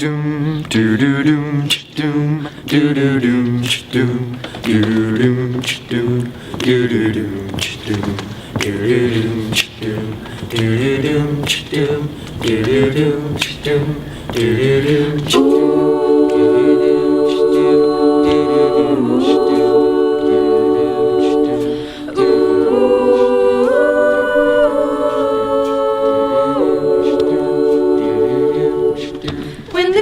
doom doo doo doom doom doo doo doom doom doo doom doom doo doo doom doom doo doom doom doo doom doom doo doom doom doo doom When the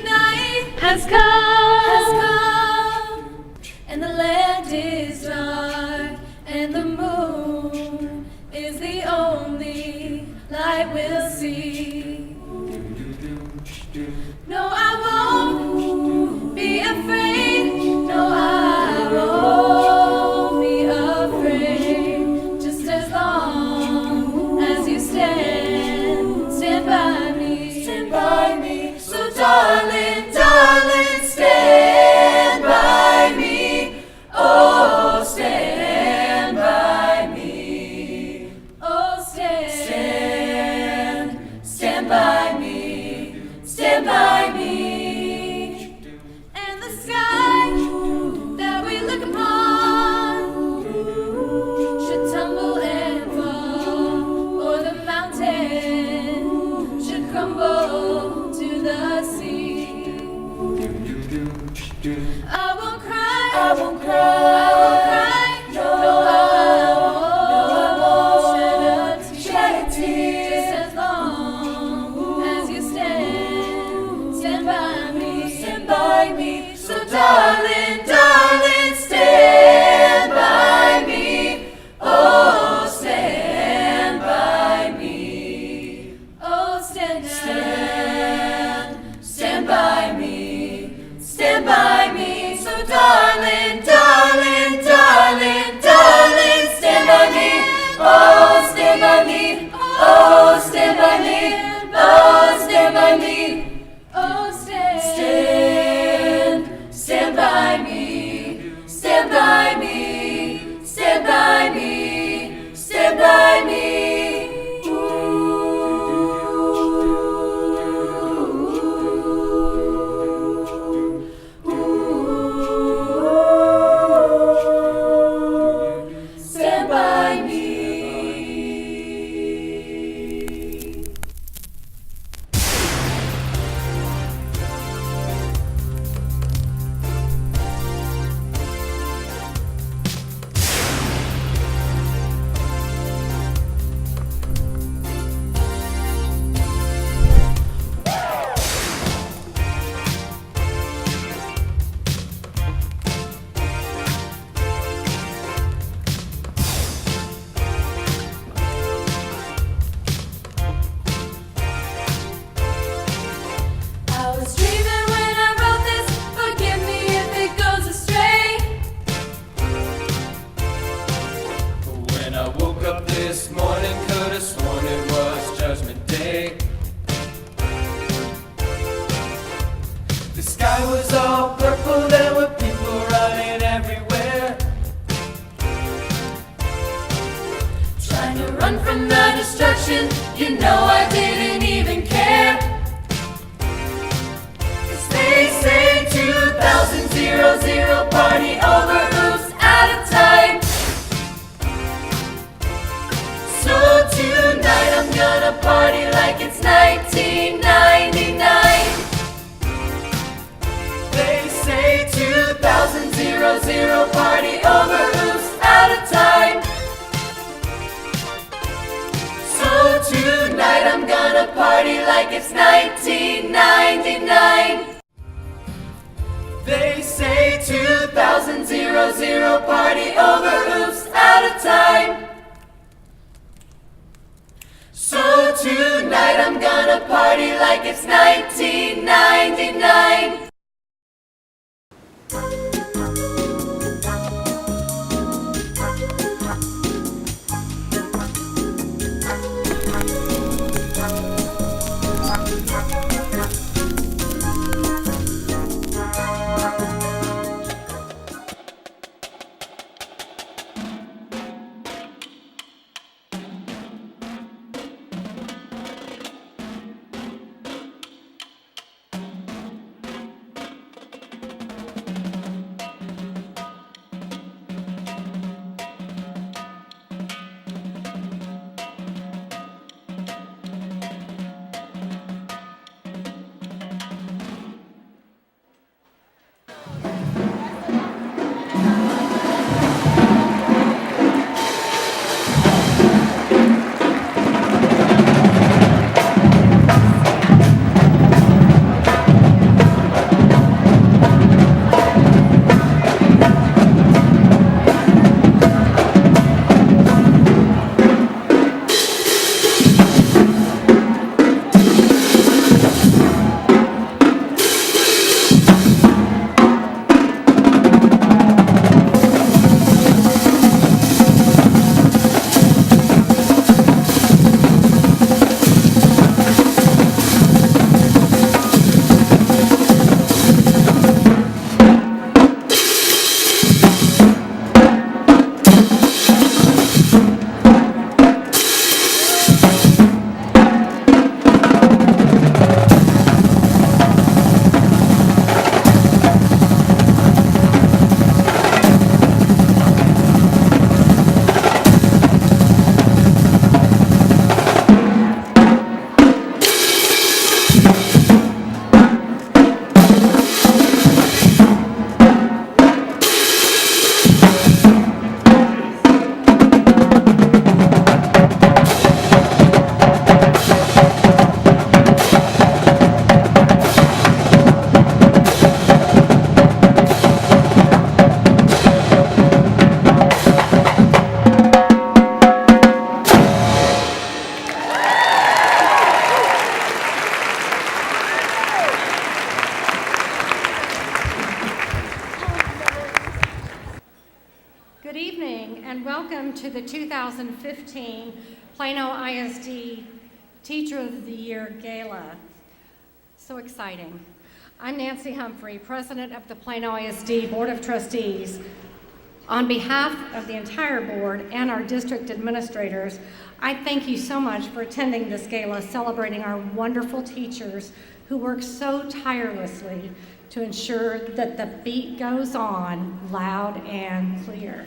night has come, and the land is dark, and the moon is the only light we'll see. No, I won't be afraid. No, I won't be afraid. Just as long as you stand by me, stand by me. So darling, darling, stand by me. Oh, stand by me. Oh, stand by me. Stand by me. And the sky that we look upon should tumble and fall, or the mountain should crumble to the sea. I won't cry, I won't cry, I won't cry. No, I won't shed a tear. Just as long as you stand by me. So darling, darling, stand by me. Oh, stand by me. Oh, stand by me. Stand by me. So darling, darling, darling, darling, stand by me. Oh, stand by me. Oh, stand by me. Oh, stand by me. Oh, stand by me. Stand by me. Stand by me. Stand by me. Stand by me. I was dreaming when I wrote this. Forgive me if it goes astray. When I woke up this morning, could have sworn it was Judgment Day. The sky was all purple, there were people running everywhere, Trying to run from the destruction, you know I didn't even care. 'Cause they say 2000 party over, oops, out of time. So tonight I'm gonna party like it's 1999. they say 2000 party over, oops, out of time. So tonight I'm gonna party like it's 1999. They say 2000 party over, oops, out of time. So tonight I'm gonna party like it's 1999. Good evening and welcome to the 2015 Plano ISD Teacher of the Year Gala. So exciting. I'm Nancy Humphrey, President of the Plano ISD Board of Trustees. On behalf of the entire board and our district administrators, I thank you so much for attending this gala celebrating our wonderful teachers who work so tirelessly to ensure that the beat goes on loud and clear.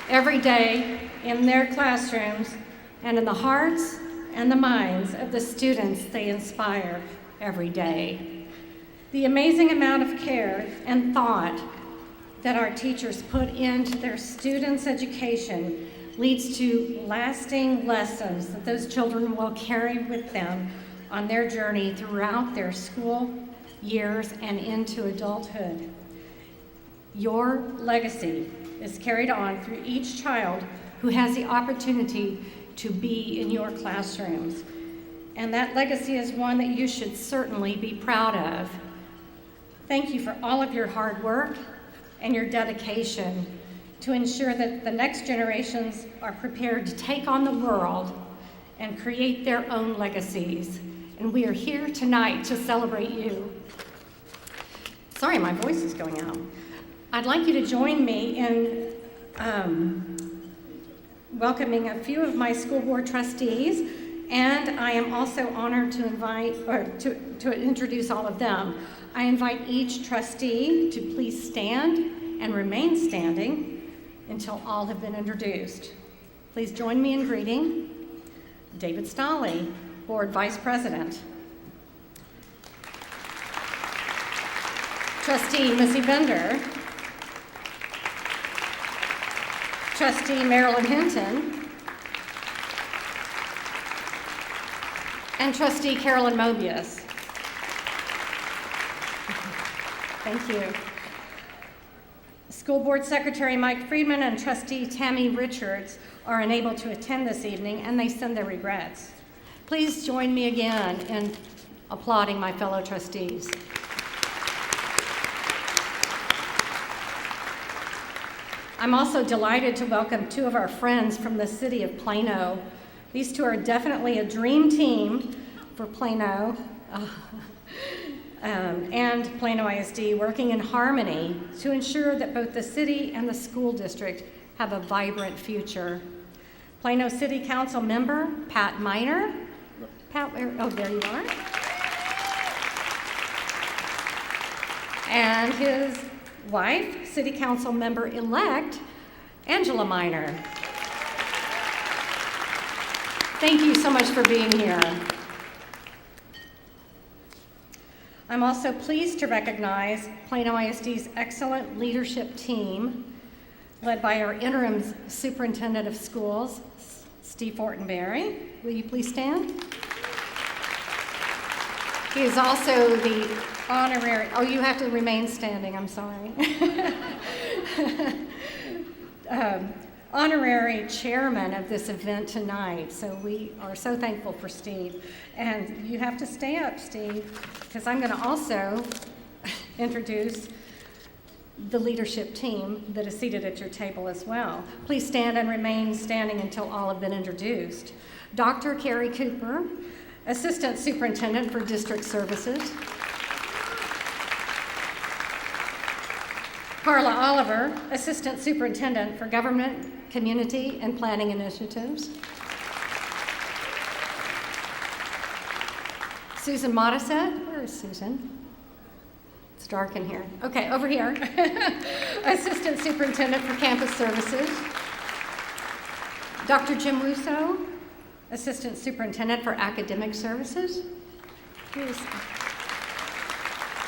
Every day in their classrooms and in the hearts and the minds of the students they inspire every day. The amazing amount of care and thought that our teachers put into their students' education leads to lasting lessons that those children will carry with them on their journey throughout their school years and into adulthood. Your legacy is carried on through each child who has the opportunity to be in your classrooms. And that legacy is one that you should certainly be proud of. Thank you for all of your hard work and your dedication to ensure that the next generations are prepared to take on the world and create their own legacies. And we are here tonight to celebrate you. Sorry, my voice is going out. I'd like you to join me in welcoming a few of my school board trustees, and I am also honored to introduce all of them. I invite each trustee to please stand and remain standing until all have been introduced. Please join me in greeting David Stolley, Board Vice President. Trustee Missy Bender. Trustee Marilyn Hinton. And Trustee Carolyn Mobius. Thank you. School Board Secretary Mike Friedman and Trustee Tammy Richards are unable to attend this evening, and they send their regrets. Please join me again in applauding my fellow trustees. I'm also delighted to welcome two of our friends from the city of Plano. These two are definitely a dream team for Plano and Plano ISD, working in harmony to ensure that both the city and the school district have a vibrant future. Plano City Council member Pat Miner. Pat, oh, there you are. And his wife, City Council member-elect Angela Miner. Thank you so much for being here. I'm also pleased to recognize Plano ISD's excellent leadership team, led by our interim superintendent of schools, Steve Fortenberry. Will you please stand? He is also the honorary, oh, you have to remain standing, I'm sorry. Honorary chairman of this event tonight, so we are so thankful for Steve. And you have to stay up, Steve, because I'm going to also introduce the leadership team that is seated at your table as well. Please stand and remain standing until all have been introduced. Dr. Carrie Cooper, Assistant Superintendent for District Services. Carla Oliver, Assistant Superintendent for Government, Community, and Planning Initiatives. Susan Modisette, where is Susan? It's dark in here. Okay, over here. Assistant Superintendent for Campus Services. Dr. Jim Russo, Assistant Superintendent for Academic Services. Here's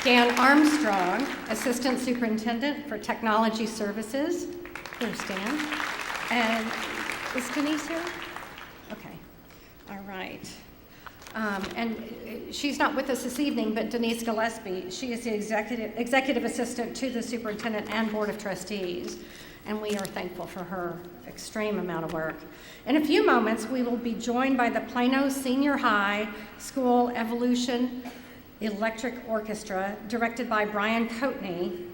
Dan Armstrong, Assistant Superintendent for Technology Services. There's Dan. And is Denise here? Okay, all right. And she's not with us this evening, but Denise Gillespie, she is the executive assistant to the superintendent and board of trustees, and we are thankful for her extreme amount of work. In a few moments, we will be joined by the Plano Senior High School Evolution Electric Orchestra, directed by Brian Coatney.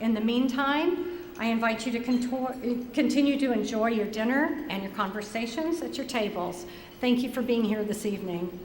In the meantime, I invite you to continue to enjoy your dinner and your conversations at your tables. Thank you for being here this evening.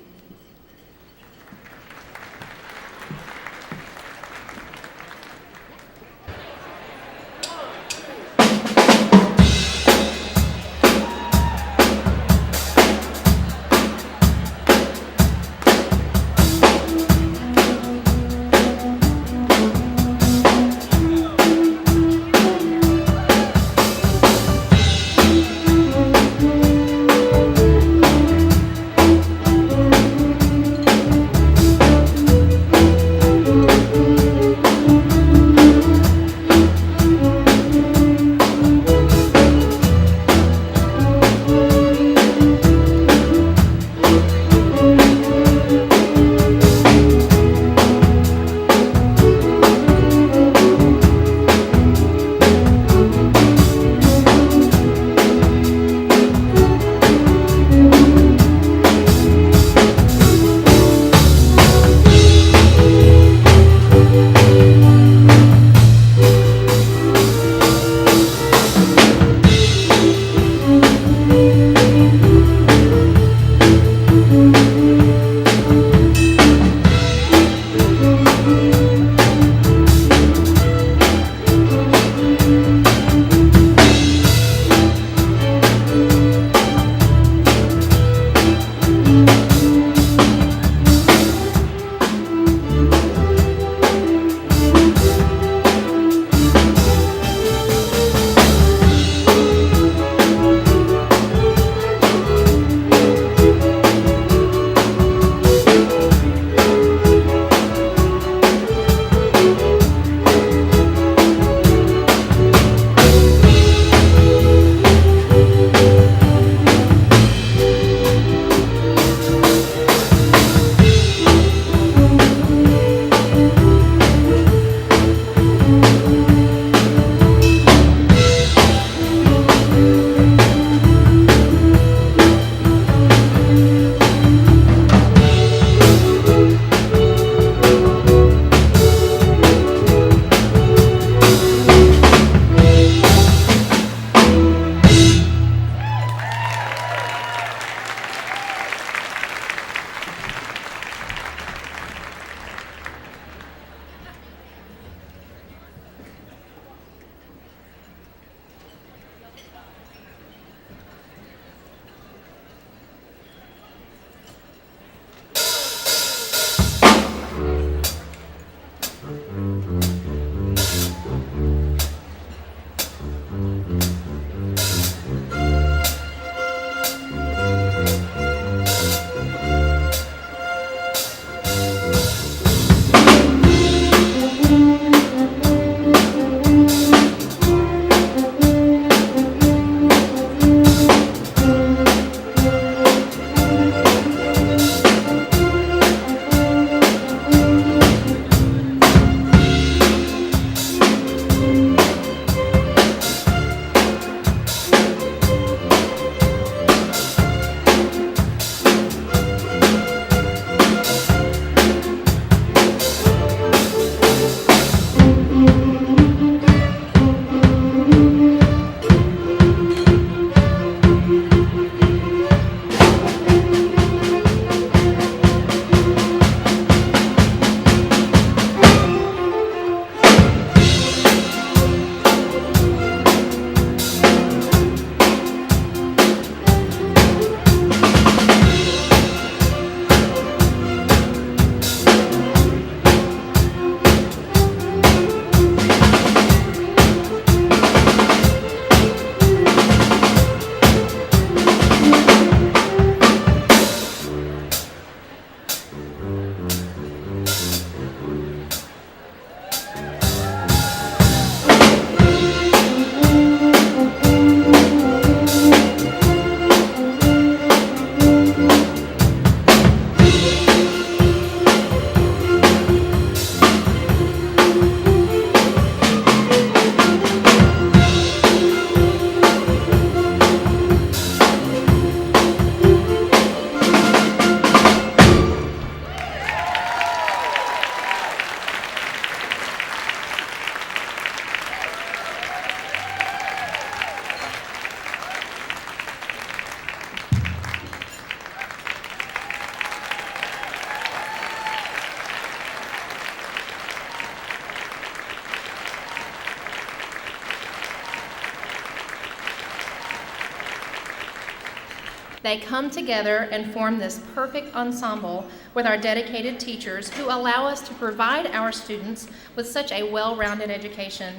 They come together and form this perfect ensemble with our dedicated teachers who allow us to provide our students with such a well-rounded education.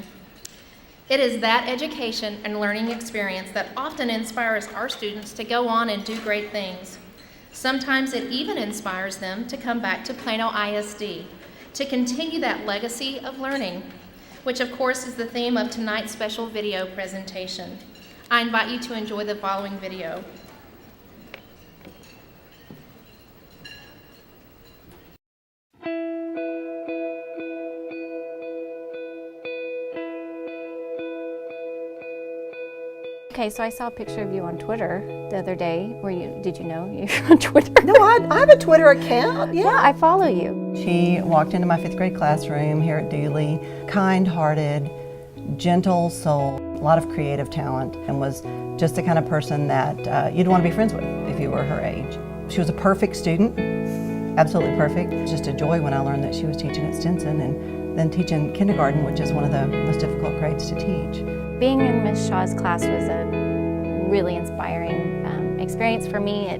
It is that education and learning experience that often inspires our students to go on and do great things. Sometimes it even inspires them to come back to Plano ISD, to continue that legacy of learning, which of course is the theme of tonight's special video presentation. I invite you to enjoy the following video. Okay, so I saw a picture of you on Twitter the other day. Did you know you're on Twitter? No, I have a Twitter account. Yeah, I follow you. She walked into my 5th grade classroom here at Dooley, kind-hearted, gentle soul, a lot of creative talent, and was just the kind of person that you'd want to be friends with if you were her age. She was a perfect student, absolutely perfect. It was just a joy when I learned that she was teaching at Stinson and then teaching kindergarten, which is one of the most difficult grades to teach. Being in Ms. Shaw's class was a really inspiring experience for me. I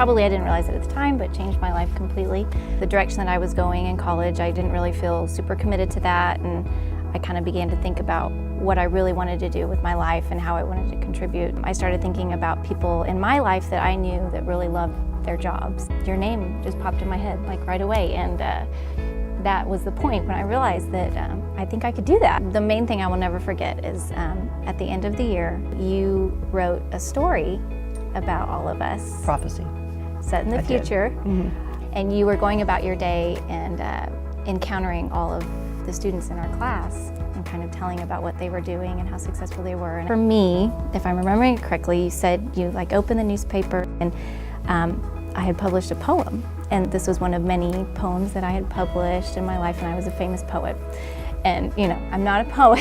didn't realize it at the time, but changed my life completely. The direction that I was going in college, I didn't really feel super committed to that, and I kind of began to think about what I really wanted to do with my life and how I wanted to contribute. I started thinking about people in my life that I knew that really loved their jobs. Your name just popped in my head like right away, and that was the point when I realized that I think I could do that. The main thing I will never forget is at the end of the year, you wrote a story about all of us. Prophecy. Set in the future. And you were going about your day and encountering all of the students in our class and kind of telling about what they were doing and how successful they were. And for me, if I'm remembering it correctly, you said you opened the newspaper and I had published a poem. And this was one of many poems that I had published in my life, and I was a famous poet. And I'm not a poet.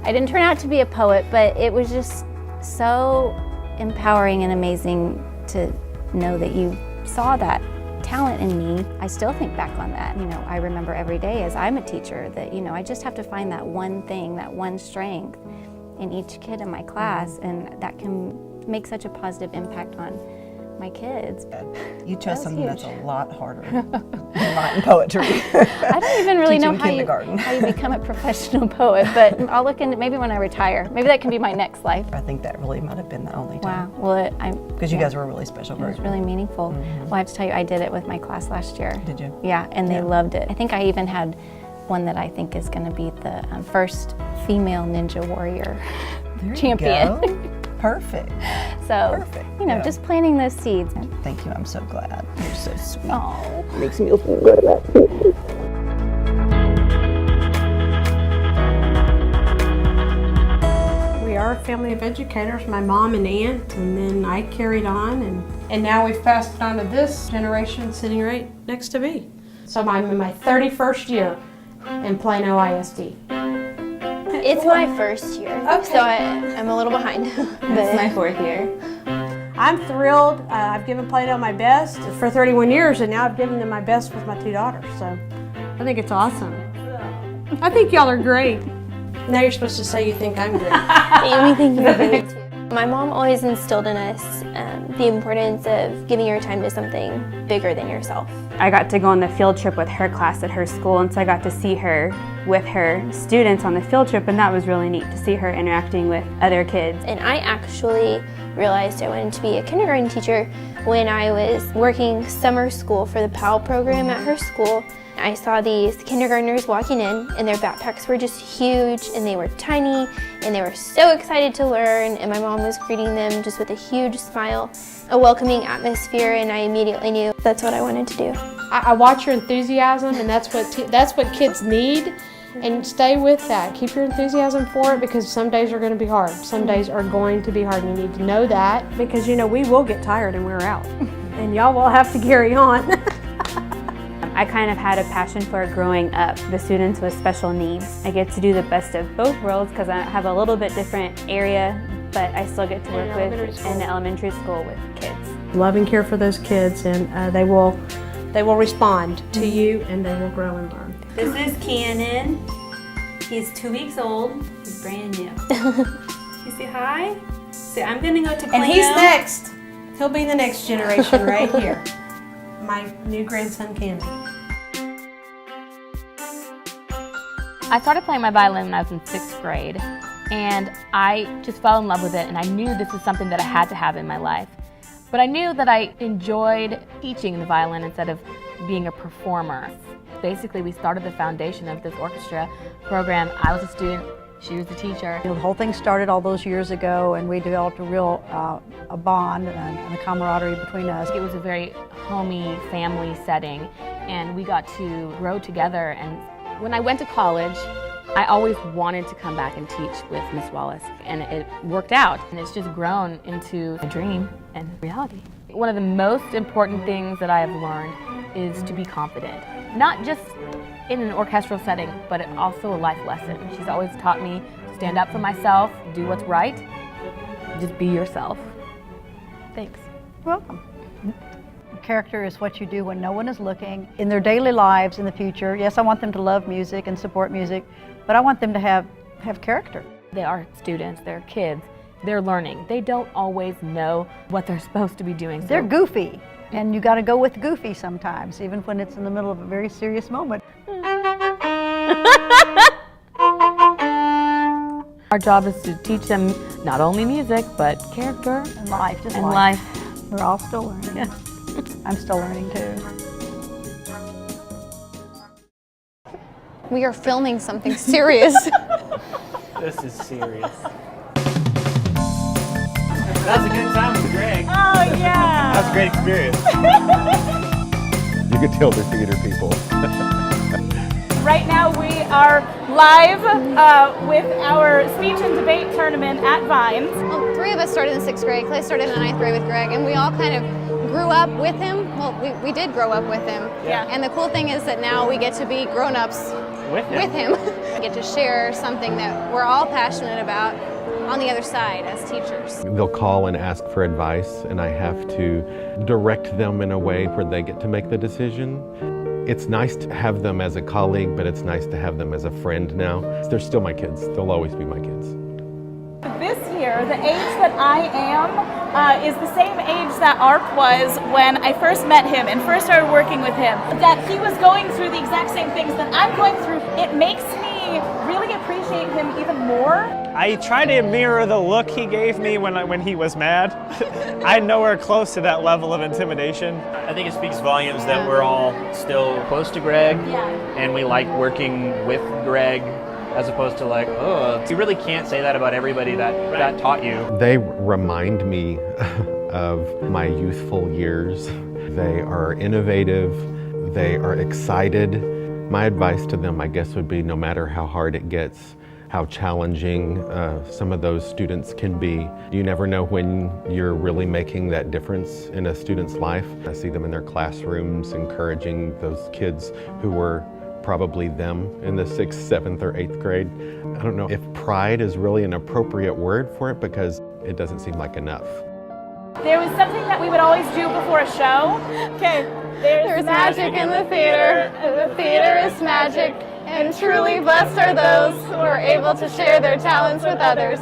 I didn't turn out to be a poet, but it was just so empowering and amazing to know that you saw that talent in me. I still think back on that. I remember every day as I'm a teacher that, I just have to find that one thing, that one strength in each kid in my class, and that can make such a positive impact on my kids. You chose something that's a lot harder than writing poetry. I don't even really know how you become a professional poet, but I'll look into maybe when I retire. Maybe that can be my next life. I think that really might have been the only time. Wow. Well, because you guys were a really special group. It was really meaningful. Well, I have to tell you, I did it with my class last year. Did you? Yeah, and they loved it. I think I even had one that I think is going to be the first female ninja warrior champion. You go. Perfect. So, just planting those seeds. Thank you. I'm so glad. You're so sweet. Oh. It makes me feel good about it. We are a family of educators, my mom and aunt, and then I carried on, and now we've passed it on to this generation sitting right next to me. So I'm in my 31st year in Plano ISD. It's my first year, so I'm a little behind. It's my 4th year. I'm thrilled. I've given Plano my best for 31 years, and now I've given them my best with my 2 daughters. So I think it's awesome. I think y'all are great. Now you're supposed to say you think I'm great. We think you're great too. My mom always instilled in us the importance of giving your time to something bigger than yourself. I got to go on the field trip with her class at her school, and so I got to see her with her students on the field trip, and that was really neat to see her interacting with other kids. And I actually realized I wanted to be a kindergarten teacher when I was working summer school for the PAL program at her school. I saw these kindergartners walking in, and their backpacks were just huge, and they were tiny, and they were so excited to learn, and my mom was greeting them just with a huge smile, a welcoming atmosphere, and I immediately knew that's what I wanted to do. I watch your enthusiasm, and that's what kids need, and stay with that. Keep your enthusiasm for it, because some days are going to be hard. Some days are going to be hard, and you need to know that, because we will get tired and wear out, and y'all will have to carry on. I kind of had a passion for growing up the students with special needs. I get to do the best of both worlds because I have a little bit different area, but I still get to work with in the elementary school with kids. Love and care for those kids, and they will respond to you, and they will grow and learn. This is Cannon. He's 2 weeks old. He's brand new. You say hi? So I'm gonna go to Plano. And he's next. He'll be the next generation right here. My new grandson, Cammy. I started playing my violin when I was in 6th grade, and I just fell in love with it, and I knew this is something that I had to have in my life. But I knew that I enjoyed teaching the violin instead of being a performer. Basically, we started the foundation of this orchestra program. I was a student, she was the teacher. The whole thing started all those years ago, and we developed a real a bond and a camaraderie between us. It was a very homey family setting, and we got to grow together. And when I went to college, I always wanted to come back and teach with Miss Wallace, and it worked out. And it's just grown into a dream and reality. One of the most important things that I have learned is to be confident. Not just in an orchestral setting, but also a life lesson. She's always taught me to stand up for myself, do what's right, just be yourself. Thanks. You're welcome. Character is what you do when no one is looking. In their daily lives in the future, yes, I want them to love music and support music, but I want them to have character. They are students, they're kids, they're learning. They don't always know what they're supposed to be doing. They're goofy, and you got to go with goofy sometimes, even when it's in the middle of a very serious moment. Our job is to teach them not only music, but character And life, just and life. life. We're all still learning. Yeah. I'm still learning too. We are filming something serious. This is serious. That was a good time with Greg. Oh, yeah. That was a great experience. You could tell they're theater people. Right now we are live with our speech and debate tournament at Vines. Well, 3 of us started in 6th grade. Clay started in 9th grade with Greg, and we all kind of grew up with him. Well, we did grow up with him. Yeah. And the cool thing is that now we get to be grown-ups with him. We get to share something that we're all passionate about on the other side as teachers. They'll call and ask for advice, and I have to direct them in a way where they get to make the decision. It's nice to have them as a colleague, but it's nice to have them as a friend now. They're still my kids. They'll always be my kids. This year, the age that I am is the same age that Arp was when I first met him and first started working with him. That he was going through the exact same things that I'm going through, it makes me really appreciate him even more. I try to mirror the look he gave me when he was mad. I'm nowhere close to that level of intimidation. I think it speaks volumes that we're all still close to Greg, and we like working with Greg, as opposed to like, oh, you really can't say that about everybody that taught you. They remind me of my youthful years. They are innovative, they are excited. My advice to them, I guess, would be no matter how hard it gets, how challenging some of those students can be. You never know when you're really making that difference in a student's life. I see them in their classrooms encouraging those kids who were probably them in the 6th, 7th, or 8th grade. I don't know if pride is really an appropriate word for it because it doesn't seem like enough. There was something that we would always do before a show. Okay, there's magic in the theater, and the theater is magic, and truly blessed are those who are able to share their talents with others.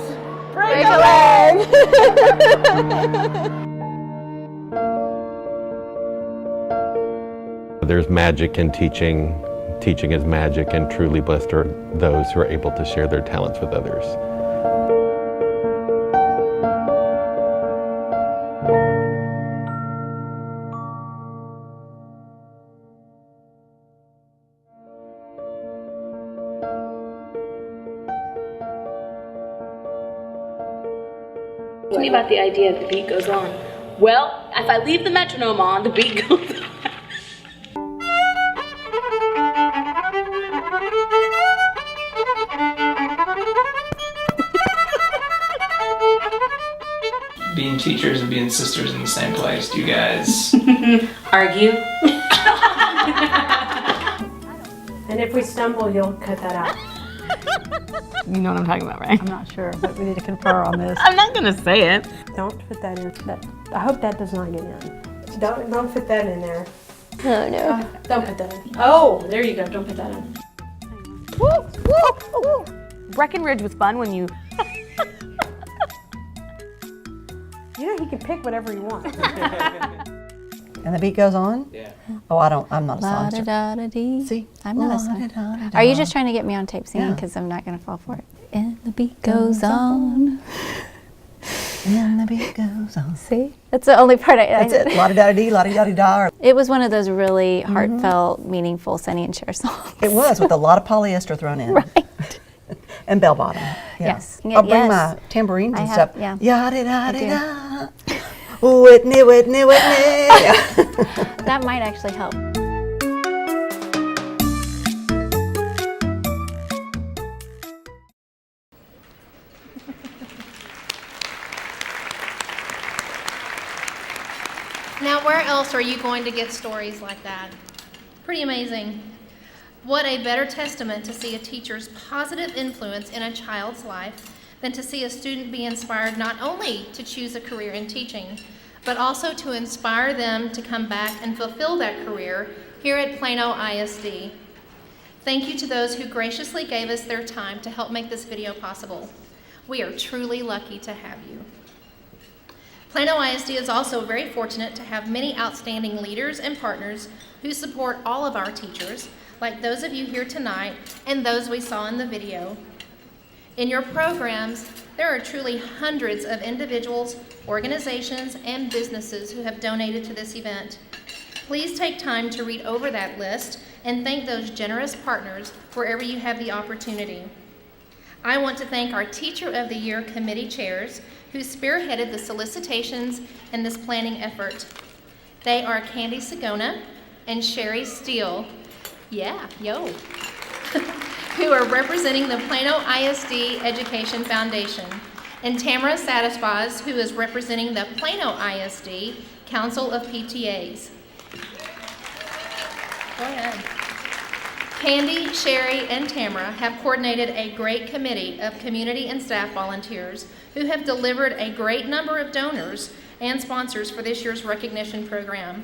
Break a leg! There's magic in teaching. Teaching is magic, and truly blessed are those who are able to share their talents with others. Tell me about the idea the beat goes on. Well, if I leave the metronome on, the beat goes on. Being teachers and being sisters in the same place, do you guys argue? And if we stumble, you'll cut that out. You know what I'm talking about, right? I'm not sure, but we need to confer on this. I'm not gonna say it. Don't put that in. I hope that does not get in. Don't put that in there. Oh no. Don't put that in. Oh, there you go. Don't put that in. Woo, woo, woo. Breckenridge was fun when you You know he can pick whatever he wants. And the beat goes on? Yeah. Oh, I'm not a songster. La-da-da-da-dee. See? I'm not a singer. La-da-da-da-da. Are you just trying to get me on tape singing? Yeah. Because I'm not going to fall for it. And the beat goes on. And the beat goes on. See? That's the only part I... That's it. La-da-da-dee, la-da-da-da. It was one of those really heartfelt, meaningful Sonny and Cher songs. It was, with a lot of polyester thrown in. Right. And bell bottom. Yeah. Yes. I'll bring my tambourines and stuff. Yeah. Ya-da-da-da-da. Whitney, Whitney, Whitney. That might actually help. Now, where else are you going to get stories like that? Pretty amazing. What a better testament to see a teacher's positive influence in a child's life than to see a student be inspired not only to choose a career in teaching, but also to inspire them to come back and fulfill that career here at Plano ISD. Thank you to those who graciously gave us their time to help make this video possible. We are truly lucky to have you. Plano ISD is also very fortunate to have many outstanding leaders and partners who support all of our teachers, like those of you here tonight and those we saw in the video. In your programs, there are truly hundreds of individuals, organizations, and businesses who have donated to this event. Please take time to read over that list and thank those generous partners wherever you have the opportunity. I want to thank our Teacher of the Year committee chairs who spearheaded the solicitations in this planning effort. They are Candy Sagona and Sherry Steele, who are representing the Plano ISD Education Foundation, and Tamara Satisfies, who is representing the Plano ISD Council of PTAs. Go ahead. Candy, Sherry, and Tamara have coordinated a great committee of community and staff volunteers who have delivered a great number of donors and sponsors for this year's recognition program.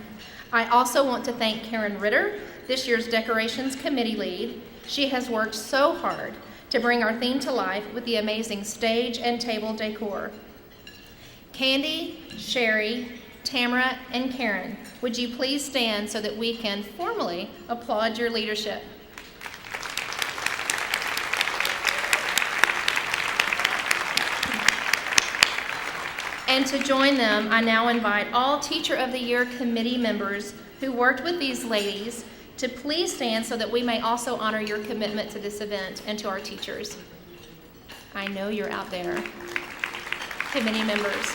I also want to thank Karen Ritter, this year's Decorations Committee lead. She has worked so hard to bring our theme to life with the amazing stage and table decor. Candy, Sherry, Tamara, and Karen, would you please stand so that we can formally applaud your leadership? And to join them, I now invite all Teacher of the Year committee members who worked with these ladies to please stand so that we may also honor your commitment to this event and to our teachers. I know you're out there. Committee members.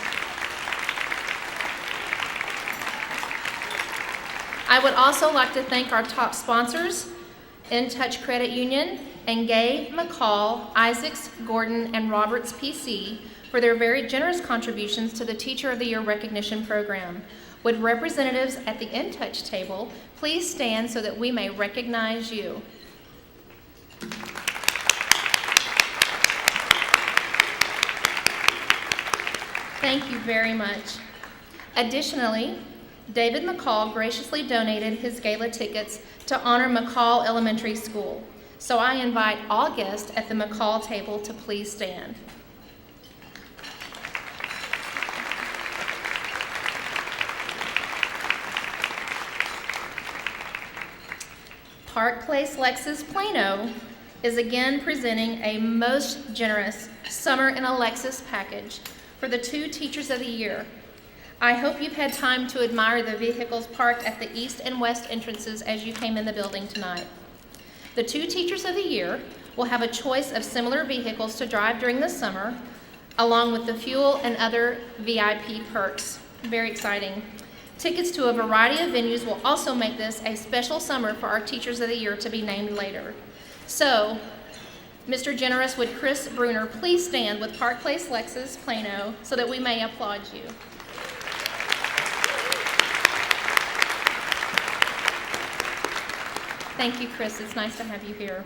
I would also like to thank our top sponsors, In Touch Credit Union and Gay, McCall, Isaacs, Gordon, and Roberts PC for their very generous contributions to the Teacher of the Year recognition program. Would representatives at the In Touch table please stand so that we may recognize you? Thank you very much. Additionally, David McCall graciously donated his gala tickets to honor McCall Elementary School. So I invite all guests at the McCall table to please stand. Park Place Lexus Plano is again presenting a most generous Summer in a Lexus package for the 2 Teachers of the Year. I hope you've had time to admire the vehicles parked at the east and west entrances as you came in the building tonight. The 2 Teachers of the Year will have a choice of similar vehicles to drive during the summer, along with the fuel and other VIP perks. Very exciting. Tickets to a variety of venues will also make this a special summer for our Teachers of the Year to be named later. So, Mr. Generous, would Chris Bruner please stand with Park Place Lexus Plano so that we may applaud you. Thank you, Chris. It's nice to have you here.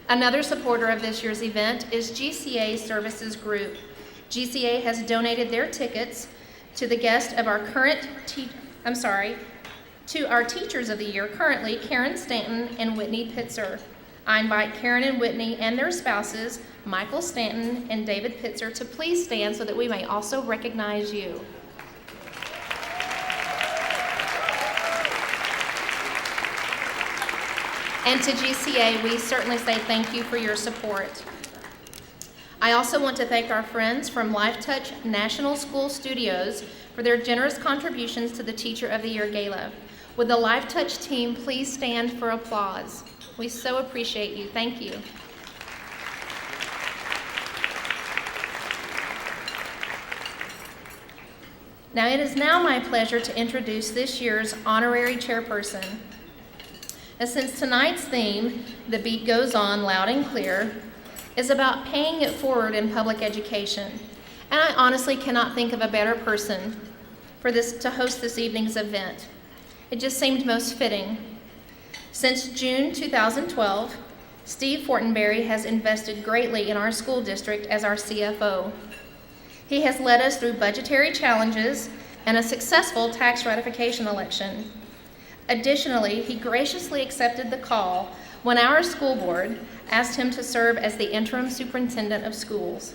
Another supporter of this year's event is GCA Services Group. GCA has donated their tickets to the guest of our to our Teachers of the Year currently, Karen Stanton and Whitney Pitzer. I invite Karen and Whitney and their spouses, Michael Stanton and David Pitzer, to please stand so that we may also recognize you. And to GCA, we certainly say thank you for your support. I also want to thank our friends from LifeTouch National School Studios for their generous contributions to the Teacher of the Year Gala. Would the LifeTouch team please stand for applause? We so appreciate you. Thank you. Now, it is now my pleasure to introduce this year's honorary chairperson. And since tonight's theme, The Beat Goes On Loud and Clear, is about paying it forward in public education, and I honestly cannot think of a better person for this to host this evening's event. It just seemed most fitting. Since June 2012, Steve Fortenberry has invested greatly in our school district as our CFO. He has led us through budgetary challenges and a successful tax ratification election. Additionally, he graciously accepted the call when our school board asked him to serve as the interim superintendent of schools.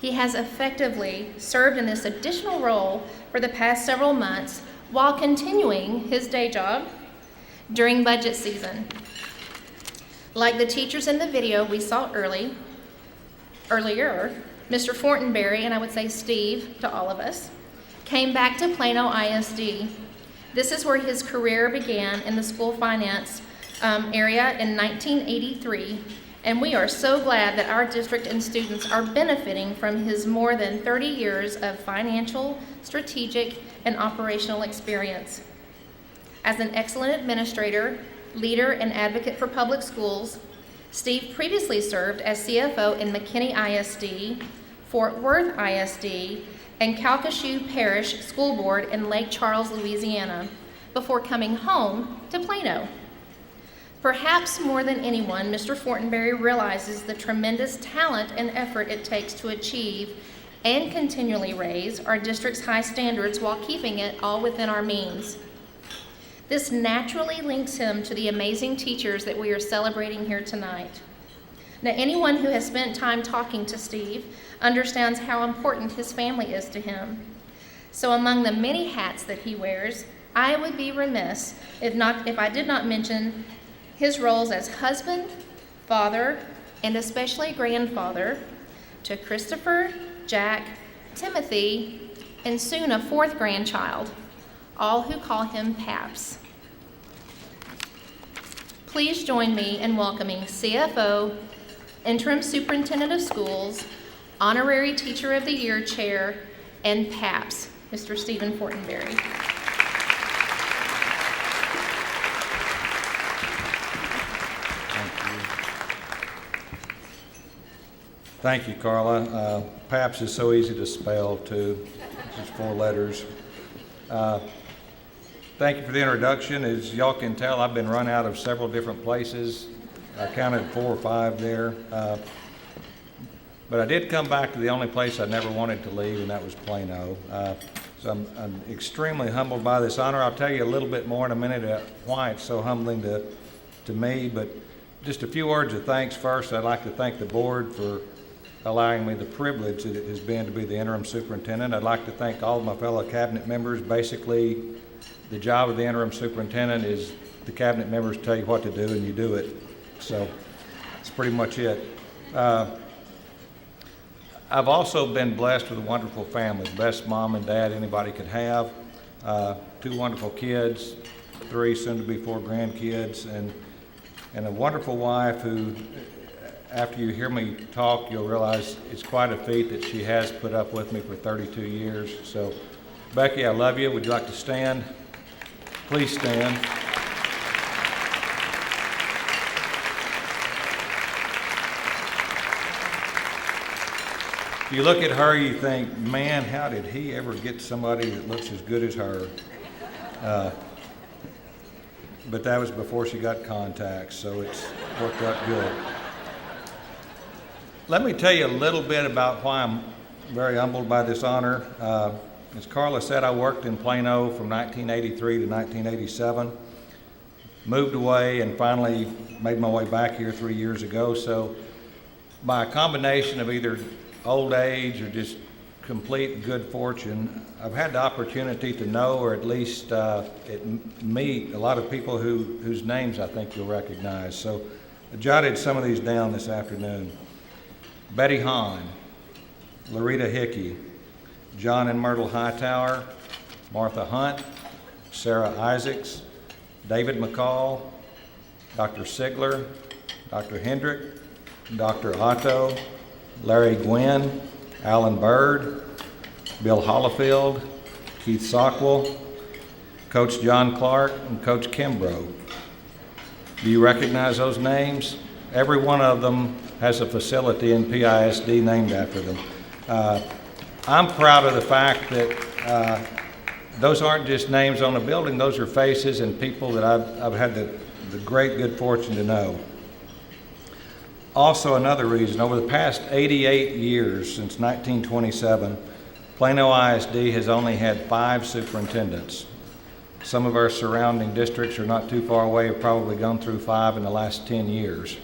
He has effectively served in this additional role for the past several months while continuing his day job during budget season. Like the teachers in the video we saw earlier, Mr. Fortenberry, and I would say Steve to all of us, came back to Plano ISD. This is where his career began in the school finance area in 1983, and we are so glad that our district and students are benefiting from his more than 30 years of financial, strategic, and operational experience. As an excellent administrator, leader, and advocate for public schools, Steve previously served as CFO in McKinney ISD, Fort Worth ISD, and Calcasieu Parish School Board in Lake Charles, Louisiana, before coming home to Plano. Perhaps more than anyone, Mr. Fortenberry realizes the tremendous talent and effort it takes to achieve and continually raise our district's high standards while keeping it all within our means. This naturally links him to the amazing teachers that we are celebrating here tonight. Now, anyone who has spent time talking to Steve understands how important his family is to him. So among the many hats that he wears, I would be remiss if I did not mention his roles as husband, father, and especially grandfather to Christopher, Jack, Timothy, and soon a fourth grandchild, all who call him Paps. Please join me in welcoming CFO, Interim Superintendent of Schools, Honorary Teacher of the Year Chair, and Paps, Mr. Stephen Fortenberry. Thank you, Carla. Paps is so easy to spell, too. It's 4 letters. Thank you for the introduction. As y'all can tell, I've been run out of several different places. I counted 4 or 5 there. But I did come back to the only place I never wanted to leave, and that was Plano. So I'm extremely humbled by this honor. I'll tell you a little bit more in a minute why it's so humbling to me, but just a few words of thanks first. I'd like to thank the board for allowing me the privilege that it has been to be the interim superintendent. I'd like to thank all of my fellow cabinet members. Basically, the job of the interim superintendent is the cabinet members tell you what to do and you do it. So that's pretty much it. I've also been blessed with a wonderful family, best mom and dad anybody could have, 2 wonderful kids, 3 soon to be 4 grandkids, and a wonderful wife who, after you hear me talk, you'll realize it's quite a feat that she has put up with me for 32 years. So, Becky, I love you. Would you like to stand? Please stand. If you look at her, you think, man, how did he ever get somebody that looks as good as her? But that was before she got contacts, so it's worked out good. Let me tell you a little bit about why I'm very humbled by this honor. As Carla said, I worked in Plano from 1983 to 1987, moved away and finally made my way back here 3 years ago. So by a combination of either old age or just complete good fortune. I've had the opportunity to know, or at least meet a lot of people whose names I think you'll recognize. So I jotted some of these down this afternoon. Betty Hahn, Larita Hickey, John and Myrtle Hightower, Martha Hunt, Sarah Isaacs, David McCall, Dr. Sigler, Dr. Hendrick, Dr. Otto, Larry Gwynn, Alan Bird, Bill Hollifield, Keith Sockwell, Coach John Clark, and Coach Kimbrough. Do you recognize those names? Every one of them has a facility in PISD named after them. I'm proud of the fact that those aren't just names on a building, those are faces and people that I've had the great good fortune to know. Also, another reason, over the past 88 years, since 1927, Plano ISD has only had 5 superintendents. Some of our surrounding districts are not too far away, have probably gone through 5 in the last 10 years.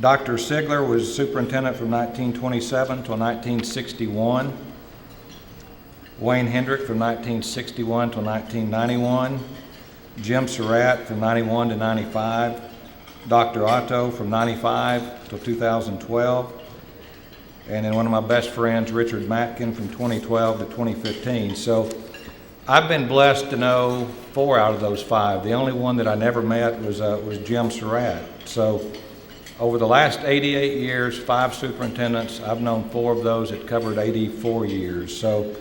Dr. Sigler was superintendent from 1927 till 1961. Wayne Hendrick from 1961 till 1991. Jim Surratt from 91 to 95. Dr. Otto from 95 till 2012. And then one of my best friends, Richard Matkin, from 2012 to 2015. So I've been blessed to know 4 out of those 5. The only one that I never met was Jim Surratt. So over the last 88 years, 5 superintendents, I've known 4 of those that covered 84 years. So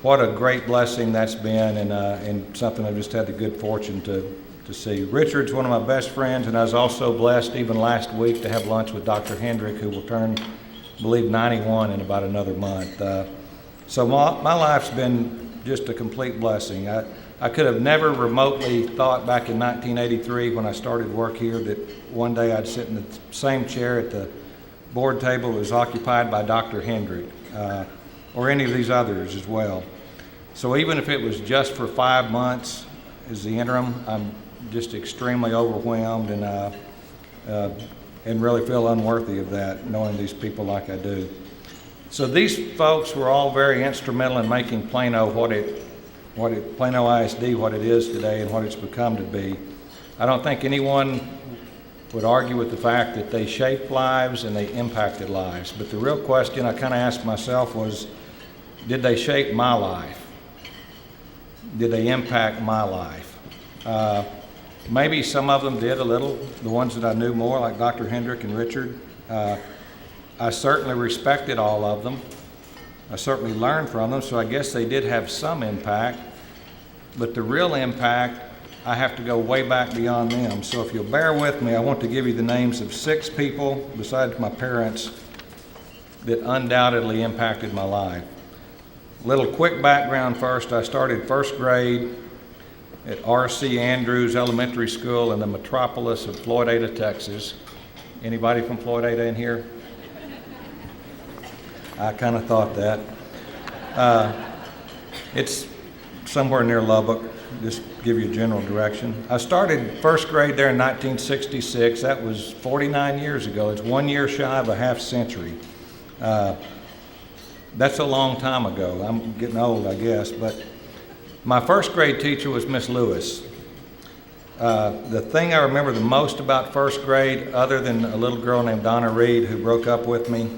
what a great blessing that's been, and something I've just had the good fortune to see. Richard's one of my best friends, and I was also blessed even last week to have lunch with Dr. Hendrick, who will turn, I believe, 91 in about another month. So my life's been just a complete blessing. I could have never remotely thought back in 1983 when I started work here that one day I'd sit in the same chair at the board table that was occupied by Dr. Hendrick, or any of these others as well. So even if it was just for 5 months as the interim, I'm just extremely overwhelmed and really feel unworthy of that, knowing these people like I do. So these folks were all very instrumental in making Plano Plano ISD what it is today and what it's become to be. I don't think anyone would argue with the fact that they shaped lives and they impacted lives. But the real question I kind of asked myself was, did they shape my life? Did they impact my life? Maybe some of them did a little, the ones that I knew more, like Dr. Hendrick and Richard. I certainly respected all of them. I certainly learned from them, so I guess they did have some impact. But the real impact, I have to go way back beyond them. So if you'll bear with me, I want to give you the names of 6 people, besides my parents, that undoubtedly impacted my life. Little quick background first. I started first grade at R.C. Andrews Elementary School in the metropolis of Floydada, Texas. Anybody from Floydada in here? I kind of thought that. It's somewhere near Lubbock, just give you a general direction. I started first grade there in 1966. That was 49 years ago. It's 1 year shy of a half century. That's a long time ago. I'm getting old, I guess, but my first grade teacher was Miss Lewis. The thing I remember the most about first grade, other than a little girl named Donna Reed who broke up with me,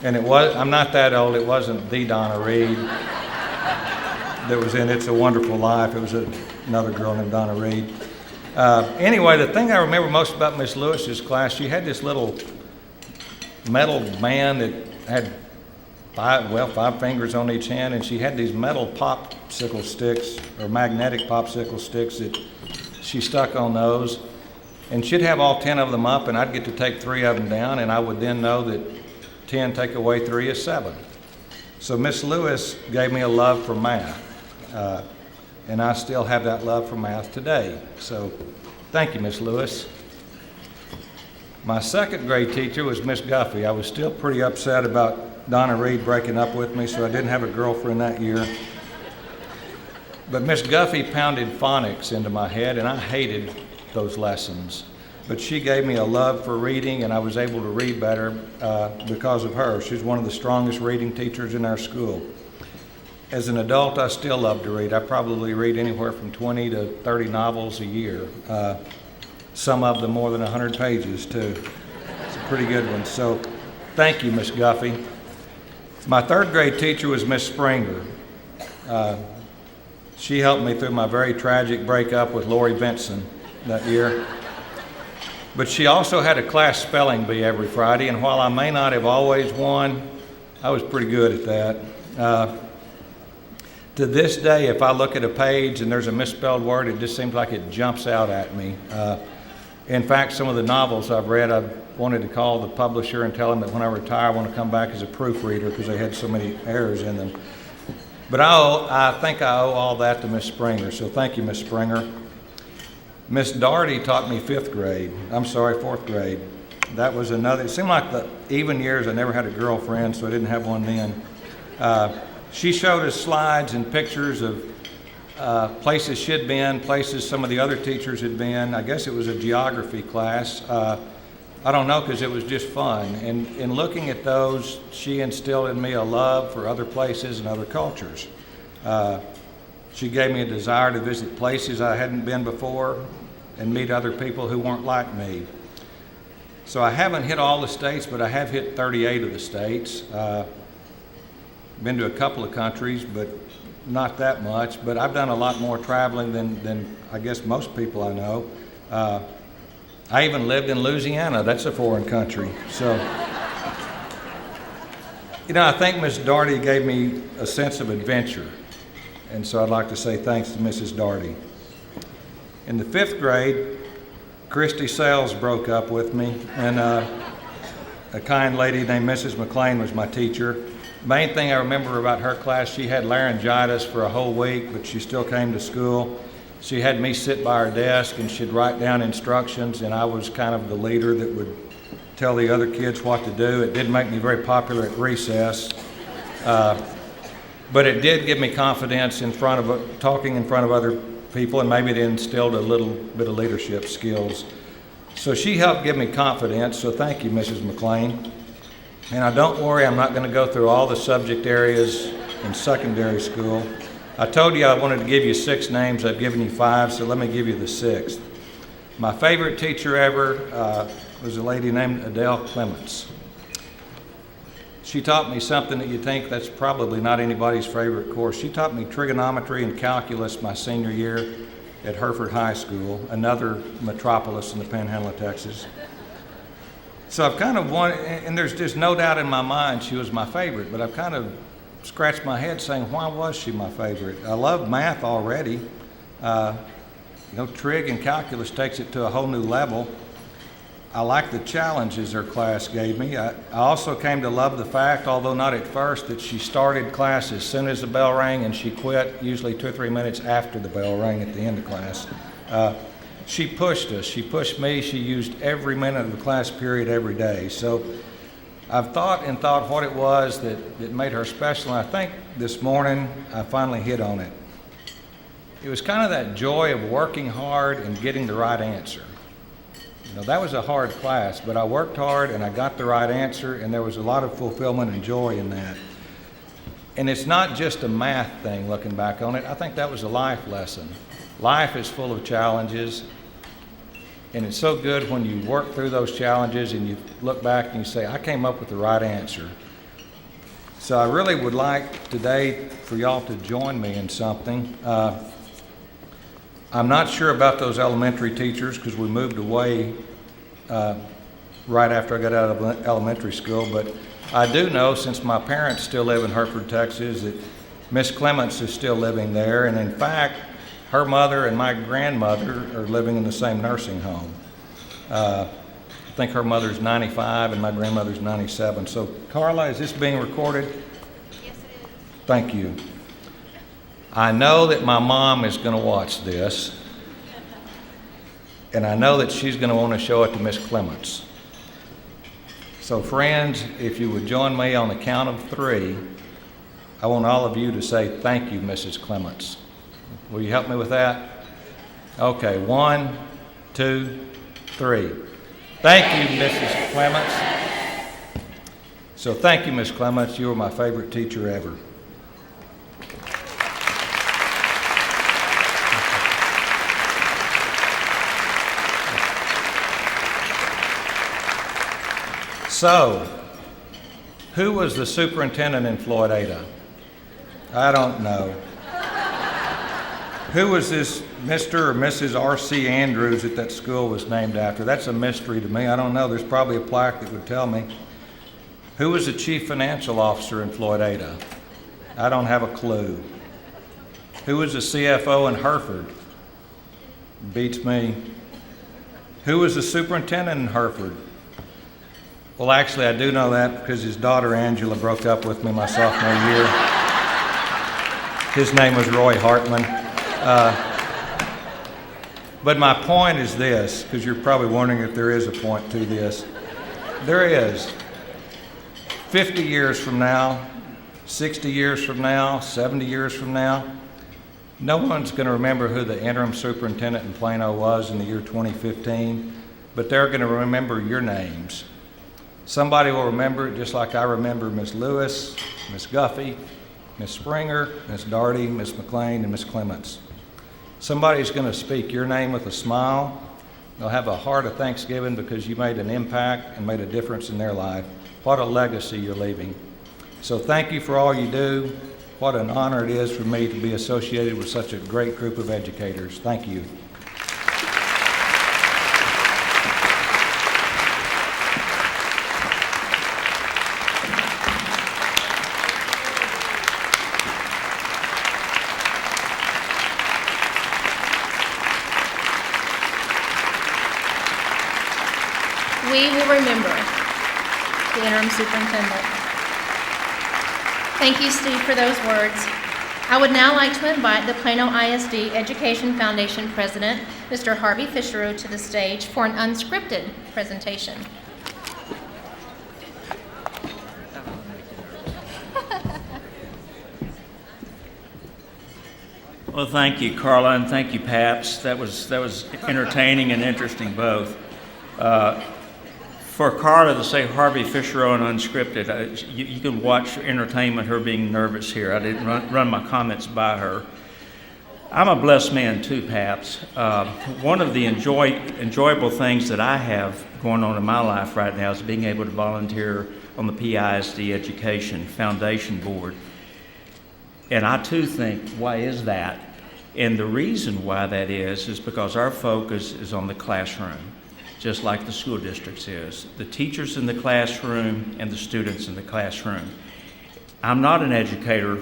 and I'm not that old, it wasn't the Donna Reed that was in It's a Wonderful Life. It was another girl named Donna Reed. Anyway, the thing I remember most about Miss Lewis's class, she had this little metal band that had 5 fingers on each hand, and she had these metal popsicle sticks, or magnetic popsicle sticks, that she stuck on those. And she'd have all 10 of them up, and I'd get to take 3 of them down, and I would then know that 10 take away 3 is 7. So Miss Lewis gave me a love for math, and I still have that love for math today. So thank you, Miss Lewis. My second grade teacher was Miss Guffey. I was still pretty upset about Donna Reed breaking up with me, so I didn't have a girlfriend that year. But Miss Guffey pounded phonics into my head, and I hated those lessons. but she gave me a love for reading, and I was able to read better because of her. She's one of the strongest reading teachers in our school. As an adult, I still love to read. I probably read anywhere from 20 to 30 novels a year, some of them more than 100 pages, too. It's a pretty good one. So thank you, Miss Guffey. My third grade teacher was Miss Springer. She helped me through my very tragic breakup with Lori Benson that year. But she also had a class spelling bee every Friday, and while I may not have always won, I was pretty good at that. To this day, if I look at a page and there's a misspelled word, it just seems like it jumps out at me. In fact, some of the novels I've read, I've wanted to call the publisher and tell them that when I retire, I want to come back as a proofreader because they had so many errors in them. But I think I owe all that to Miss Springer, so thank you, Miss Springer. Miss Daugherty taught me fourth grade. That was another, it seemed like the even years I never had a girlfriend, so I didn't have one then. She showed us slides and pictures of places she'd been, places some of the other teachers had been. I guess it was a geography class. I don't know, because it was just fun. And in looking at those, she instilled in me a love for other places and other cultures. She gave me a desire to visit places I hadn't been before and meet other people who weren't like me. So I haven't hit all the states, but I have hit 38 of the states. Been to a couple of countries, but not that much. But I've done a lot more traveling than I guess most people I know. I even lived in Louisiana. That's a foreign country. So, I think Miss Daugherty gave me a sense of adventure. And so I'd like to say thanks to Mrs. Daugherty. In the 5th grade, Christy Sales broke up with me, and a kind lady named Mrs. McLean was my teacher. Main thing I remember about her class, she had laryngitis for a whole week, but she still came to school. She had me sit by her desk and she'd write down instructions, and I was kind of the leader that would tell the other kids what to do. It didn't make me very popular at recess, but it did give me confidence talking in front of other people, and maybe it instilled a little bit of leadership skills. So she helped give me confidence, so thank you, Mrs. McLean. And don't worry, I'm not going to go through all the subject areas in secondary school. I told you I wanted to give you 6 names. I've given you 5, so let me give you the 6th. My favorite teacher ever was a lady named Adele Clements. She taught me something that you think that's probably not anybody's favorite course. She taught me trigonometry and calculus my senior year at Hereford High School, another metropolis in the Panhandle of Texas. So I've kind of wanted, and there's just no doubt in my mind she was my favorite, but I've kind of scratched my head saying, why was she my favorite? I love math already. Trig and calculus takes it to a whole new level. I like the challenges her class gave me. I also came to love the fact, although not at first, that she started class as soon as the bell rang and she quit usually 2 or 3 minutes after the bell rang at the end of class. She pushed us. She pushed me. She used every minute of the class period every day. So I've thought what it was that made her special, and I think this morning I finally hit on it. It was kind of that joy of working hard and getting the right answer. That was a hard class, but I worked hard and I got the right answer, and there was a lot of fulfillment and joy in that. And it's not just a math thing looking back on it. I think that was a life lesson. Life is full of challenges, and it's so good when you work through those challenges and you look back and you say, I came up with the right answer. So I really would like today for y'all to join me in something. I'm not sure about those elementary teachers because we moved away right after I got out of elementary school, but I do know, since my parents still live in Hereford, Texas, that Miss Clements is still living there, and in fact, her mother and my grandmother are living in the same nursing home. I think her mother's 95 and my grandmother's 97. So, Carla, is this being recorded? Yes, it is. Thank you. I know that my mom is going to watch this, and I know that she's going to want to show it to Miss Clements. So, friends, if you would join me on the count of 3, I want all of you to say, thank you, Mrs. Clements. Will you help me with that? Okay, 1, 2, 3. Thank you, Mrs. Clements. So thank you, Ms. Clements. You were my favorite teacher ever. So, who was the superintendent in Floyd-Ada? I don't know. Who was this Mr. or Mrs. R.C. Andrews that school was named after? That's a mystery to me. I don't know. There's probably a plaque that would tell me. Who was the chief financial officer in Floyd-Ada? I don't have a clue. Who was the CFO in Hereford? Beats me. Who was the superintendent in Hereford? Well, actually, I do know that because his daughter Angela broke up with me my sophomore year. His name was Roy Hartman. But my point is this, because you're probably wondering if there is a point to this. There is. 50 years from now, 60 years from now, 70 years from now, no one's going to remember who the interim superintendent in Plano was in the year 2015, but they're going to remember your names. Somebody will remember it just like I remember Ms. Lewis, Ms. Guffey, Ms. Springer, Ms. Daugherty, Ms. McLean, and Ms. Clements. Somebody's going to speak your name with a smile. They'll have a heart of thanksgiving because you made an impact and made a difference in their life. What a legacy you're leaving. So thank you for all you do. What an honor it is for me to be associated with such a great group of educators. Thank you. We will remember the interim superintendent. Thank you, Steve, for those words. I would now like to invite the Plano ISD Education Foundation President, Mr. Harvey Fischerow, to the stage for an unscripted presentation. Well, thank you, Carla, and thank you, Paps. That was entertaining and interesting both. For Carla to say Harvey Fischerow and unscripted, you can watch entertainment, her being nervous here. I didn't run my comments by her. I'm a blessed man too, Paps. One of the enjoyable things that I have going on in my life right now is being able to volunteer on the PISD Education Foundation Board. And I too think, why is that? And the reason why that is because our focus is on the classroom, just like the school districts is. The teachers in the classroom and the students in the classroom. I'm not an educator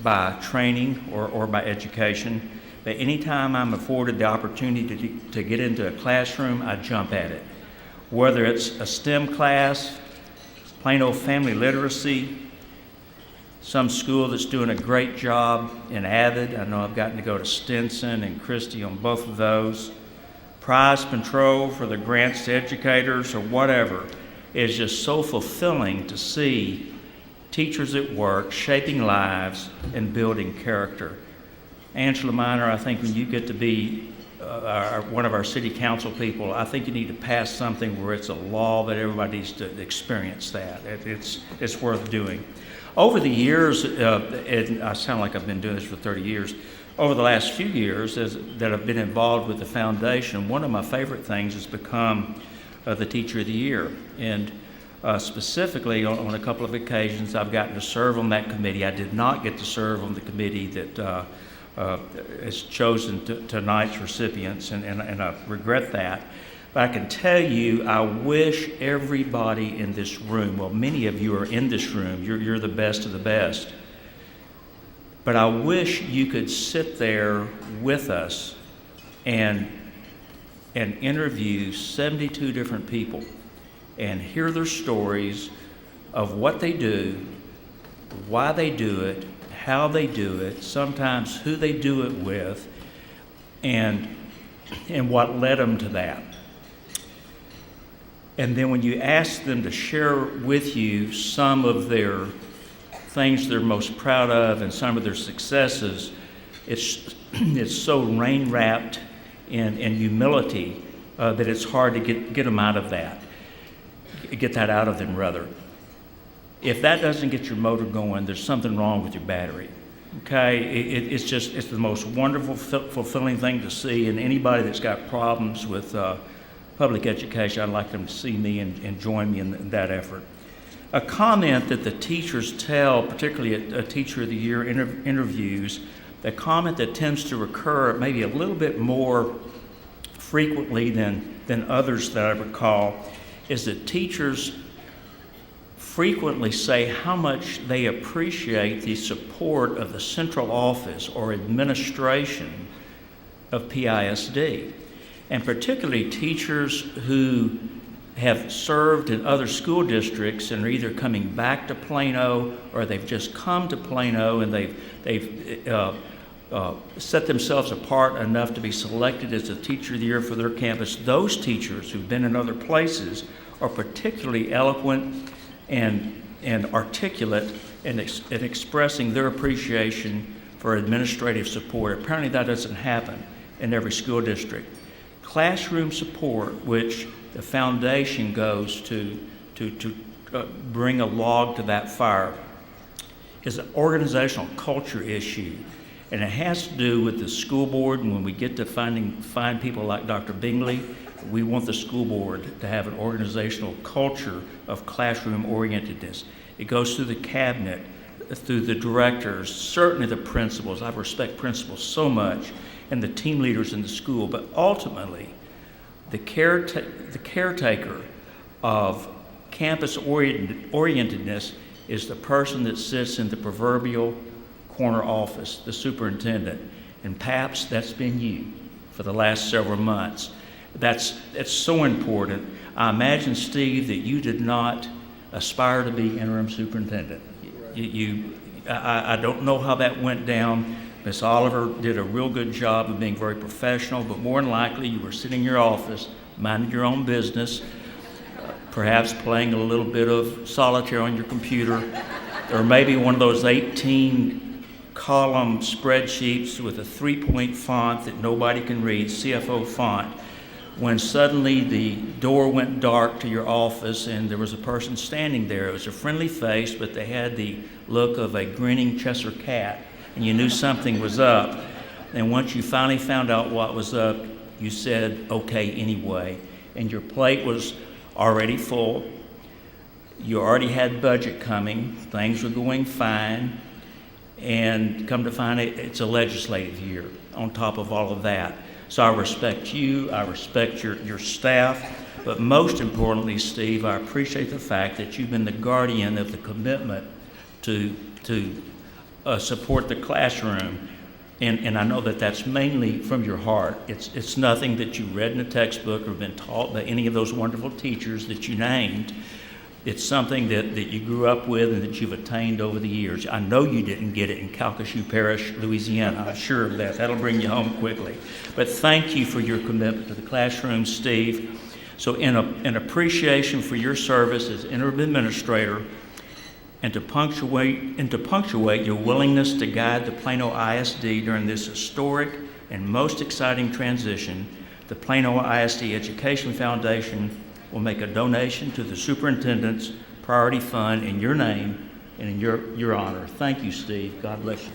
by training or by education, but anytime I'm afforded the opportunity to get into a classroom, I jump at it. Whether it's a STEM class, Plano family literacy, some school that's doing a great job in Avid. I know I've gotten to go to Stinson and Christie on both of those. Prize control for the grants to educators or whatever is just so fulfilling to see teachers at work shaping lives and building character. Angela Minor, I think when you get to be one of our city council people, I think you need to pass something where it's a law that everybody needs to experience that. It's worth doing. Over the years, and I sound like I've been doing this for 30 years, over the last few years that I've been involved with the foundation, one of my favorite things has become the Teacher of the Year. And specifically on a couple of occasions, I've gotten to serve on that committee. I did not get to serve on the committee that has chosen tonight's recipients, and I regret that. But I can tell you, I wish everybody in this room, well, many of you are in this room, you're the best of the best. But I wish you could sit there with us and interview 72 different people and hear their stories of what they do, why they do it, how they do it, sometimes who they do it with, and what led them to that. And then when you ask them to share with you some of their things they're most proud of and some of their successes, it's so rain-wrapped in humility that it's hard to get them out of that, get that out of them rather. If that doesn't get your motor going, there's something wrong with your battery. Okay, it's the most wonderful, fulfilling thing to see, and anybody that's got problems with public education, I'd like them to see me and join me in that effort. A comment that the teachers tell, particularly at Teacher of the Year interviews, the comment that tends to recur maybe a little bit more frequently than others that I recall is that teachers frequently say how much they appreciate the support of the central office or administration of PISD, and particularly teachers who have served in other school districts and are either coming back to Plano or they've just come to Plano and they've set themselves apart enough to be selected as the Teacher of the Year for their campus. Those teachers who've been in other places are particularly eloquent and articulate in expressing their appreciation for administrative support. Apparently that doesn't happen in every school district. Classroom support, which the foundation goes to bring a log to that fire, is an organizational culture issue. And it has to do with the school board, and when we get to find people like Dr. Bingley, we want the school board to have an organizational culture of classroom orientedness. It goes through the cabinet, through the directors, certainly the principals. I respect principals so much, and the team leaders in the school, but ultimately, the caretaker of campus orientedness is the person that sits in the proverbial corner office, the superintendent. And perhaps that's been you for the last several months. That's so important. I imagine, Steve, that you did not aspire to be interim superintendent. I don't know how that went down. Miss Oliver did a real good job of being very professional, but more than likely you were sitting in your office, minding your own business, perhaps playing a little bit of solitaire on your computer, or maybe one of those 18-column spreadsheets with a 3-point font that nobody can read, CFO font, when suddenly the door went dark to your office and there was a person standing there. It was a friendly face, but they had the look of a grinning Cheshire cat, and you knew something was up. And once you finally found out what was up, you said, okay, anyway. And your plate was already full. You already had budget coming. Things were going fine. And come to find it, it's a legislative year on top of all of that. So I respect you, I respect your staff, but most importantly, Steve, I appreciate the fact that you've been the guardian of the commitment to support the classroom. And I know that that's mainly from your heart. It's nothing that you read in a textbook or been taught by any of those wonderful teachers that you named. It's something that you grew up with and that you've attained over the years. I know you didn't get it in Calcasieu Parish, Louisiana. I'm sure of that. That'll bring you home quickly. But thank you for your commitment to the classroom, Steve. So in appreciation for your service as interim administrator and to punctuate your willingness to guide the Plano ISD during this historic and most exciting transition, the Plano ISD Education Foundation will make a donation to the superintendent's priority fund in your name and in your honor. Thank you, Steve. God bless you.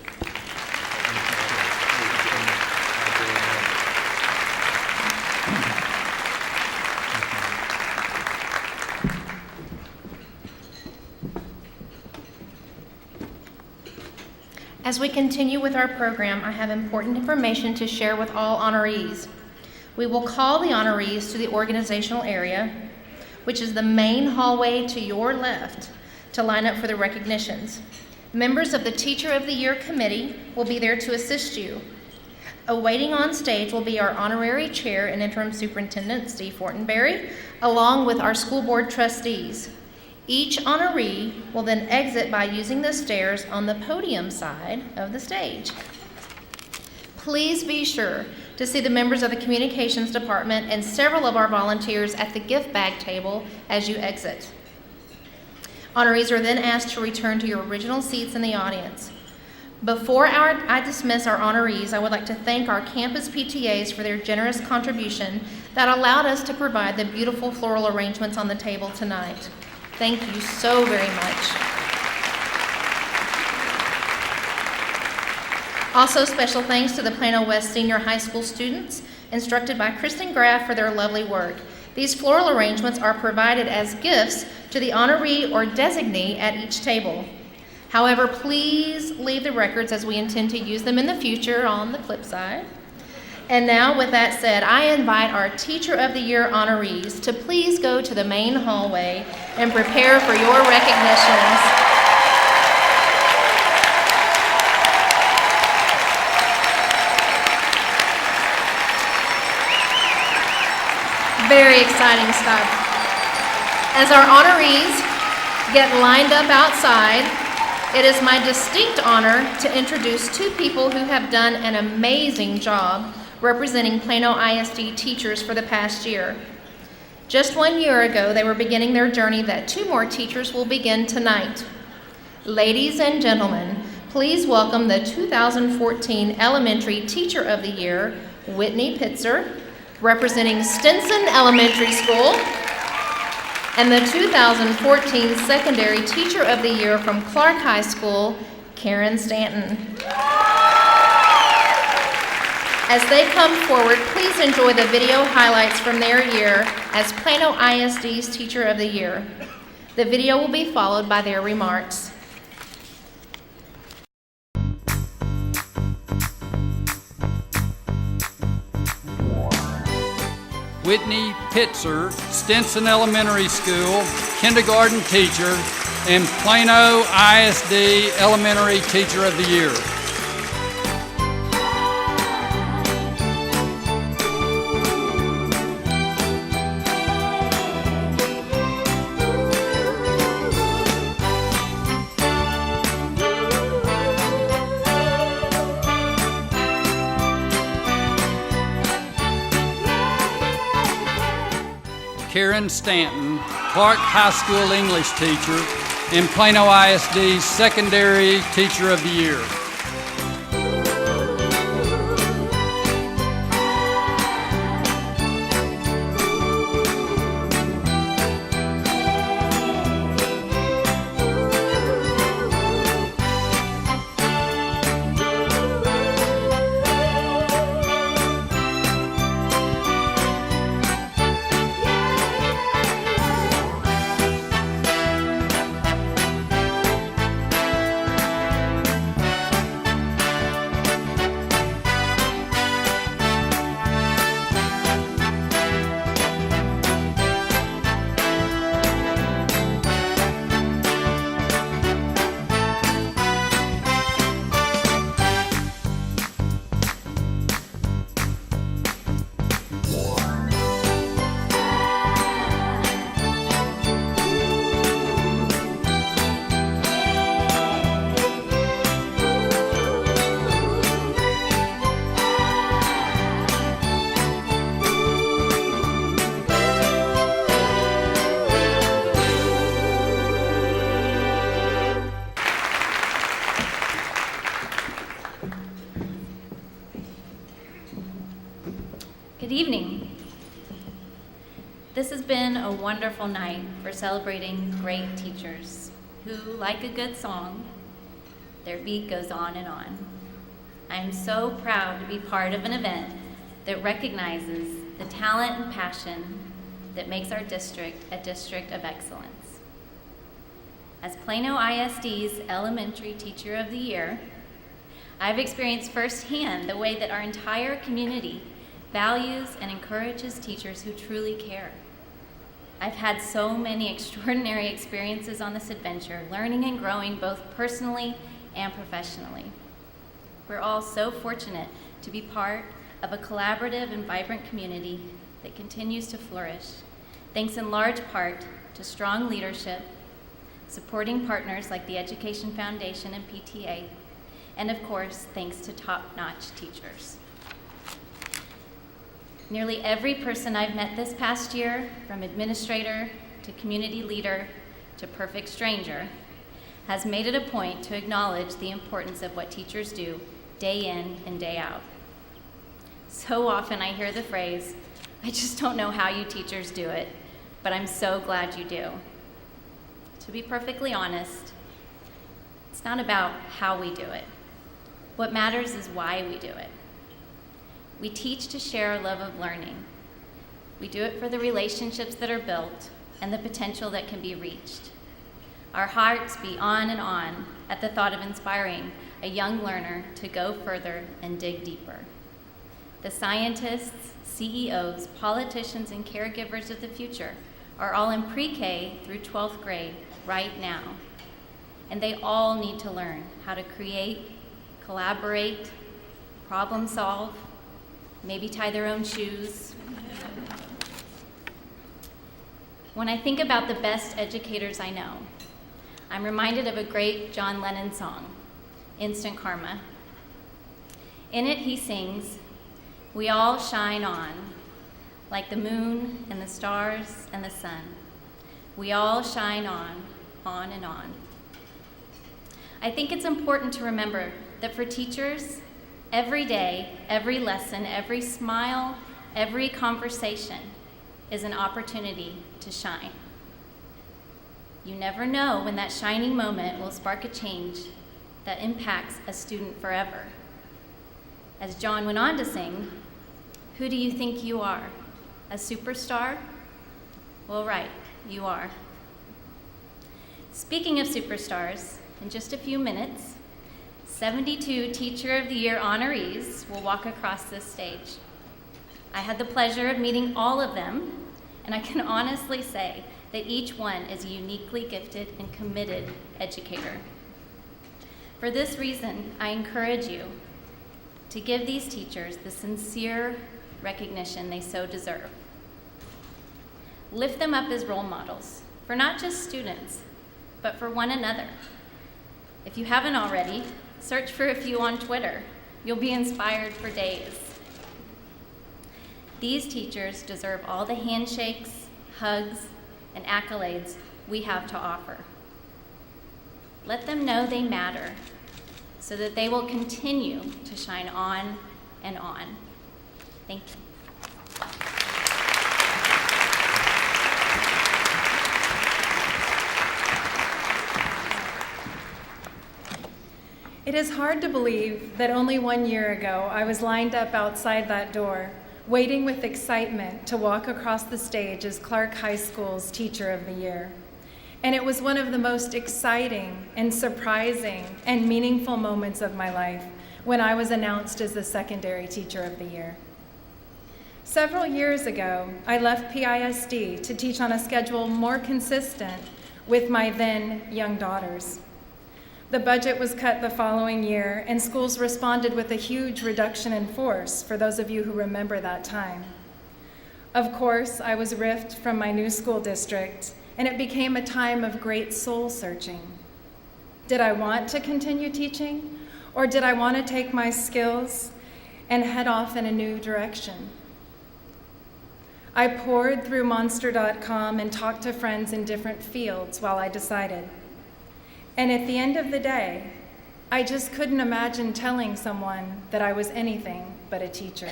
As we continue with our program, I have important information to share with all honorees. We will call the honorees to the organizational area, which is the main hallway to your left, to line up for the recognitions. Members of the Teacher of the Year Committee will be there to assist you. Awaiting on stage will be our honorary chair and interim superintendent, Steve Fortenberry, along with our school board trustees. Each honoree will then exit by using the stairs on the podium side of the stage. Please be sure to see the members of the communications department and several of our volunteers at the gift bag table as you exit. Honorees are then asked to return to your original seats in the audience. Before I dismiss our honorees, I would like to thank our campus PTAs for their generous contribution that allowed us to provide the beautiful floral arrangements on the table tonight. Thank you so very much. Also, special thanks to the Plano West Senior High School students, instructed by Kristen Graff, for their lovely work. These floral arrangements are provided as gifts to the honoree or designee at each table. However, please leave the records, as we intend to use them in the future on the flip side. And now, with that said, I invite our Teacher of the Year honorees to please go to the main hallway and prepare for your recognitions. Very exciting stuff. As our honorees get lined up outside, it is my distinct honor to introduce two people who have done an amazing job representing Plano ISD teachers for the past year. Just 1 year ago, they were beginning their journey that 2 more teachers will begin tonight. Ladies and gentlemen, please welcome the 2014 Elementary Teacher of the Year, Whitney Pitzer, representing Stinson Elementary School, and the 2014 Secondary Teacher of the Year from Clark High School, Karen Stanton. As they come forward, please enjoy the video highlights from their year as Plano ISD's Teacher of the Year. The video will be followed by their remarks. Whitney Pitzer, Stinson Elementary School, kindergarten teacher, and Plano ISD Elementary Teacher of the Year. Karen Stanton, Clark High School English teacher, and Plano ISD Secondary Teacher of the Year. Good evening. This has been a wonderful night for celebrating great teachers who, like a good song, their beat goes on and on. I am so proud to be part of an event that recognizes the talent and passion that makes our district a district of excellence. As Plano ISD's Elementary Teacher of the Year, I've experienced firsthand the way that our entire community values and encourages teachers who truly care. I've had so many extraordinary experiences on this adventure, learning and growing both personally and professionally. We're all so fortunate to be part of a collaborative and vibrant community that continues to flourish, thanks in large part to strong leadership, supporting partners like the Education Foundation and PTA, and of course, thanks to top-notch teachers. Nearly every person I've met this past year, from administrator to community leader to perfect stranger, has made it a point to acknowledge the importance of what teachers do day in and day out. So often I hear the phrase, I just don't know how you teachers do it, but I'm so glad you do. To be perfectly honest, it's not about how we do it. What matters is why we do it. We teach to share our love of learning. We do it for the relationships that are built and the potential that can be reached. Our hearts beat on and on at the thought of inspiring a young learner to go further and dig deeper. The scientists, CEOs, politicians, and caregivers of the future are all in pre-K through 12th grade right now. And they all need to learn how to create, collaborate, problem solve, maybe tie their own shoes. When I think about the best educators I know, I'm reminded of a great John Lennon song, Instant Karma. In it, he sings, "We all shine on, like the moon and the stars and the sun. We all shine on and on." I think it's important to remember that for teachers, every day, every lesson, every smile, every conversation is an opportunity to shine. You never know when that shining moment will spark a change that impacts a student forever. As John went on to sing, "Who do you think you are? A superstar?" Well, right, you are. Speaking of superstars, in just a few minutes, 72 Teacher of the Year honorees will walk across this stage. I had the pleasure of meeting all of them, and I can honestly say that each one is a uniquely gifted and committed educator. For this reason, I encourage you to give these teachers the sincere recognition they so deserve. Lift them up as role models for not just students, but for one another. If you haven't already, search for a few on Twitter. You'll be inspired for days. These teachers deserve all the handshakes, hugs, and accolades we have to offer. Let them know they matter so that they will continue to shine on and on. Thank you. It is hard to believe that only 1 year ago I was lined up outside that door, waiting with excitement to walk across the stage as Clark High School's Teacher of the Year. And it was one of the most exciting and surprising and meaningful moments of my life when I was announced as the Secondary Teacher of the Year. Several years ago, I left PISD to teach on a schedule more consistent with my then young daughters. The budget was cut the following year, and schools responded with a huge reduction in force, for those of you who remember that time. Of course, I was ripped from my new school district, and it became a time of great soul searching. Did I want to continue teaching, or did I want to take my skills and head off in a new direction? I poured through Monster.com and talked to friends in different fields while I decided. And at the end of the day, I just couldn't imagine telling someone that I was anything but a teacher.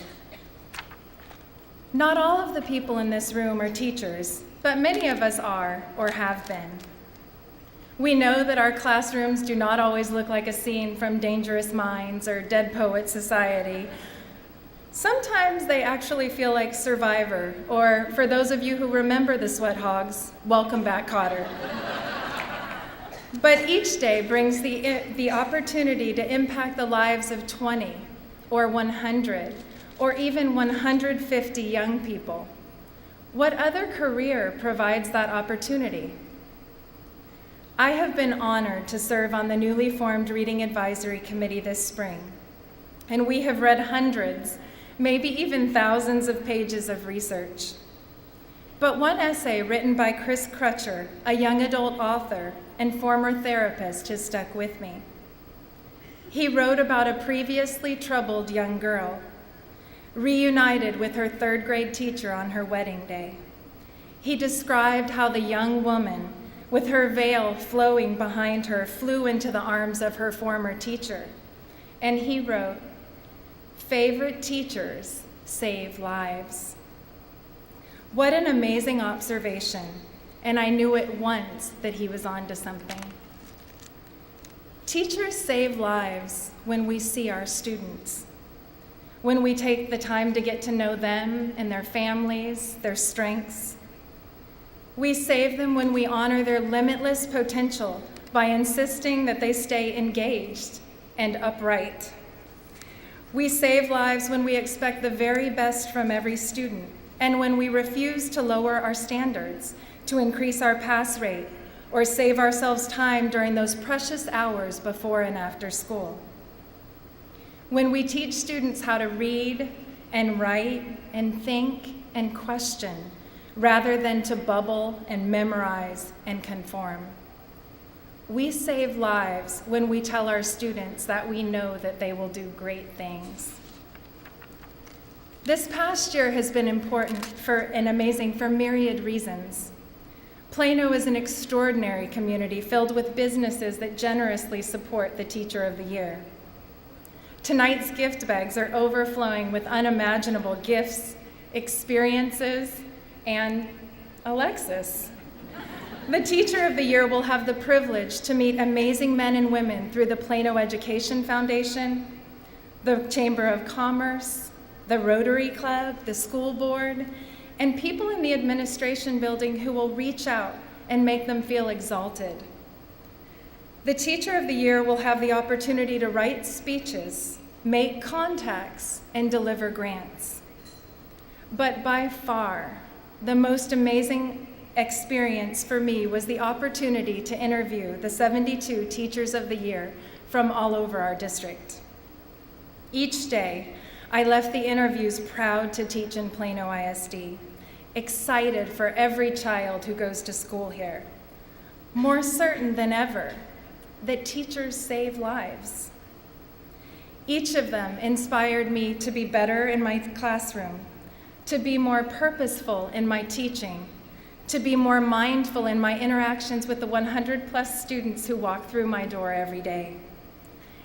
Not all of the people in this room are teachers, but many of us are or have been. We know that our classrooms do not always look like a scene from Dangerous Minds or Dead Poets Society. Sometimes they actually feel like Survivor, or for those of you who remember the Sweat Hogs, Welcome Back, Kotter. But each day brings the opportunity to impact the lives of 20 or 100 or even 150 young people. What other career provides that opportunity? I have been honored to serve on the newly formed Reading Advisory Committee this spring, and we have read hundreds, maybe even thousands of pages of research. But one essay written by Chris Crutcher, a young adult author and former therapist, has stuck with me. He wrote about a previously troubled young girl, reunited with her third grade teacher on her wedding day. He described how the young woman, with her veil flowing behind her, flew into the arms of her former teacher. And he wrote, "Favorite teachers save lives." What an amazing observation, and I knew at once that he was on to something. Teachers save lives when we see our students, when we take the time to get to know them and their families, their strengths. We save them when we honor their limitless potential by insisting that they stay engaged and upright. We save lives when we expect the very best from every student and when we refuse to lower our standards, to increase our pass rate, or save ourselves time during those precious hours before and after school. When we teach students how to read and write and think and question, rather than to bubble and memorize and conform. We save lives when we tell our students that we know that they will do great things. This past year has been important and amazing for myriad reasons. Plano is an extraordinary community filled with businesses that generously support the Teacher of the Year. Tonight's gift bags are overflowing with unimaginable gifts, experiences, and Alexis. The Teacher of the Year will have the privilege to meet amazing men and women through the Plano Education Foundation, the Chamber of Commerce, the Rotary Club, the school board, and people in the administration building who will reach out and make them feel exalted. The Teacher of the Year will have the opportunity to write speeches, make contacts, and deliver grants. But by far, the most amazing experience for me was the opportunity to interview the 72 Teachers of the Year from all over our district. Each day, I left the interviews proud to teach in Plano ISD, excited for every child who goes to school here, more certain than ever that teachers save lives. Each of them inspired me to be better in my classroom, to be more purposeful in my teaching, to be more mindful in my interactions with the 100+ students who walk through my door every day.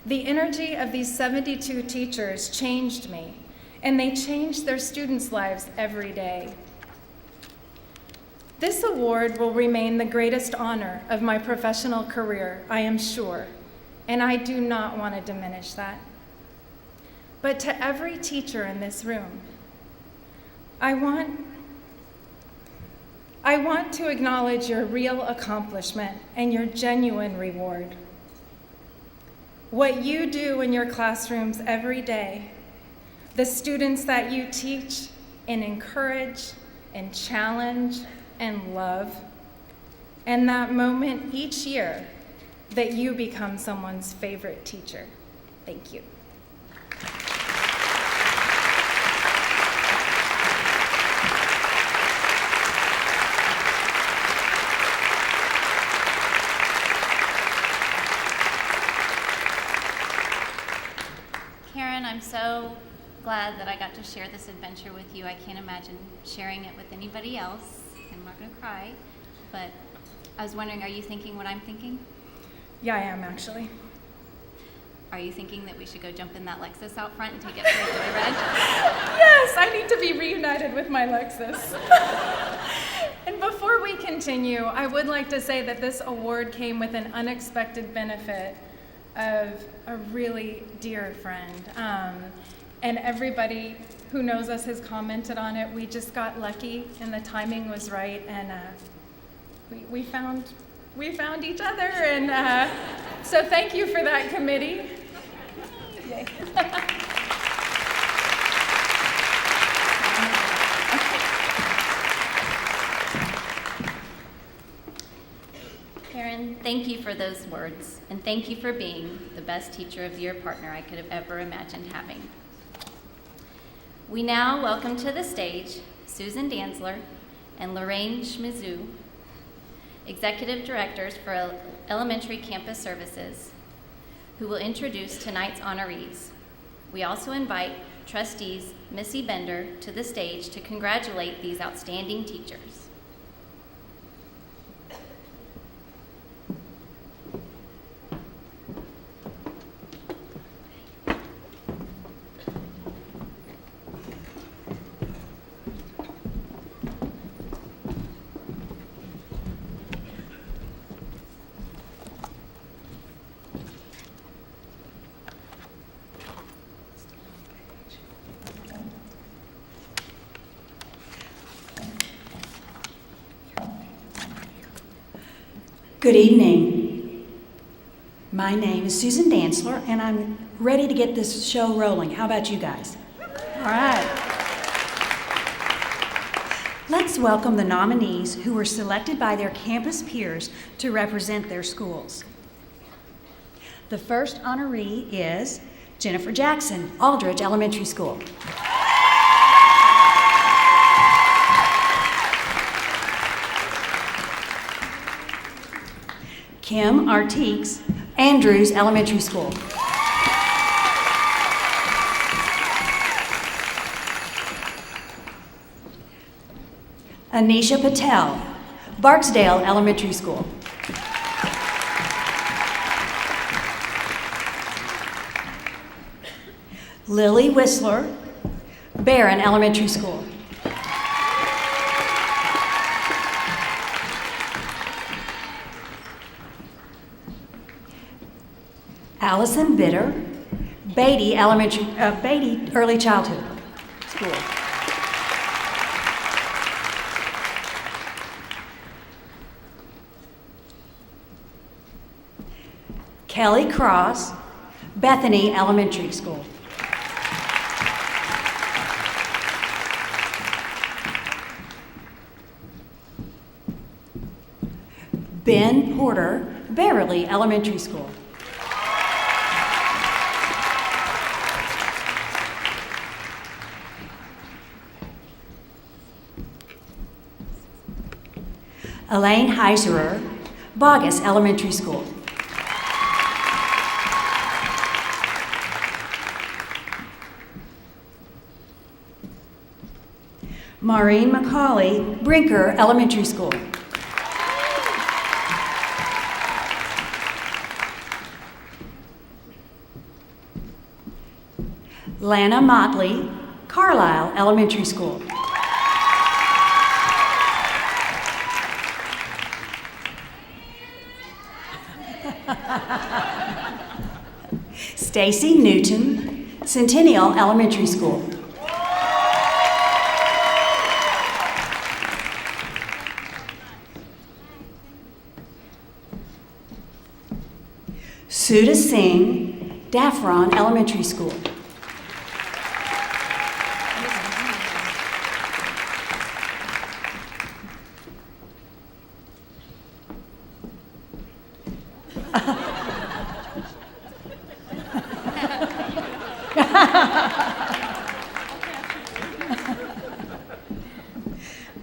The energy of these 72 teachers changed me, and they changed their students' lives every day. This award will remain the greatest honor of my professional career, I am sure, and I do not want to diminish that. But to every teacher in this room, I want to acknowledge your real accomplishment and your genuine reward. What you do in your classrooms every day, the students that you teach and encourage and challenge and love, and that moment each year that you become someone's favorite teacher. Thank you. Karen, I'm so glad that I got to share this adventure with you. I can't imagine sharing it with anybody else. I'm not going to cry, but I was wondering, are you thinking what I'm thinking? Yeah, I am actually. Are you thinking that we should go jump in that Lexus out front and take it for a joyride? Yes, I need to be reunited with my Lexus. And before we continue, I would like to say that this award came with an unexpected benefit of a really dear friend. And everybody who knows us has commented on it. We just got lucky and the timing was right, and we found each other, and so thank you for that, committee. Yay. Karen, thank you for those words, and thank you for being the best Teacher of the Year partner I could have ever imagined having. We now welcome to the stage Susan Danzler and Lorraine Schmizou, Executive Directors for Elementary Campus Services, who will introduce tonight's honorees. We also invite Trustees Missy Bender to the stage to congratulate these outstanding teachers. Good evening. My name is Susan Dantzler, and I'm ready to get this show rolling. How about you guys? All right. Let's welcome the nominees who were selected by their campus peers to represent their schools. The first honoree is Jennifer Jackson, Aldridge Elementary School. Kim Artiques, Andrews Elementary School. Anisha Patel, Barksdale Elementary School. Lily Whistler, Barron Elementary School. Allison Bitter, Beatty Early Childhood School. Kelly Cross, Bethany Elementary School. Ben Porter, Beverly Elementary School. Elaine Heiserer, Bogus Elementary School. Maureen McCauley, Brinker Elementary School. Lana Motley, Carlisle Elementary School. Stacy Newton, Centennial Elementary School. Sudha Singh, Daffron Elementary School.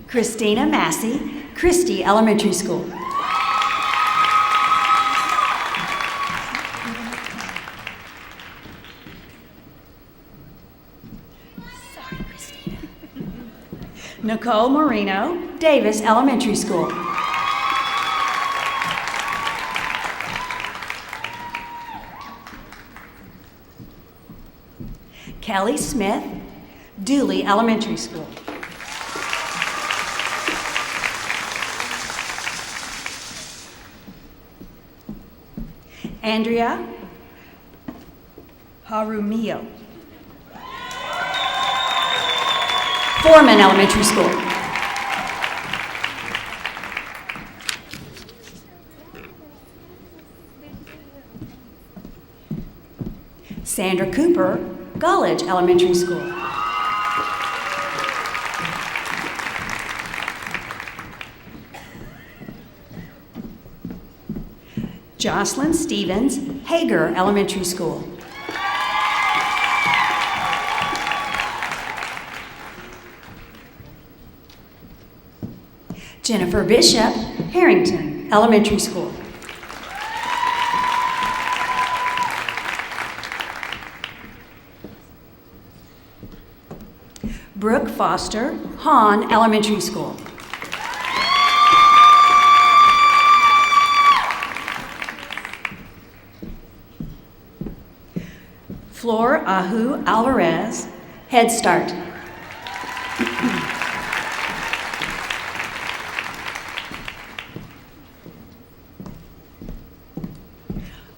Christina Massey, Christie Elementary School. Sorry, Christina. Nicole Marino, Davis Elementary School. Kelly Smith, Dooley Elementary School. Andrea Harumio, Foreman Elementary School. Sandra Cooper, Gullidge Elementary School. Jocelyn Stevens, Hager Elementary School. Jennifer Bishop, Harrington Elementary School. Brooke Foster, Hahn Elementary School. Flor Ahu Alvarez, Head Start.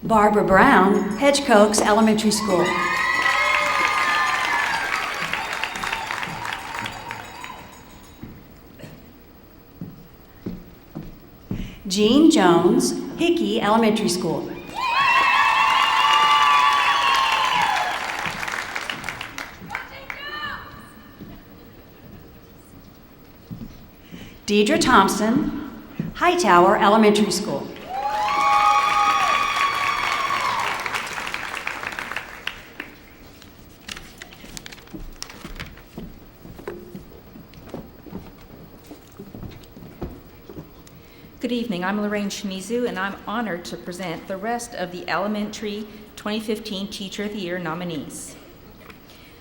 Barbara Brown, Hedgecoax Elementary School. Jean Jones, Hickey Elementary School. Deidre Thompson, Hightower Elementary School. Good evening, I'm Lorraine Shimizu, and I'm honored to present the rest of the Elementary 2015 Teacher of the Year nominees.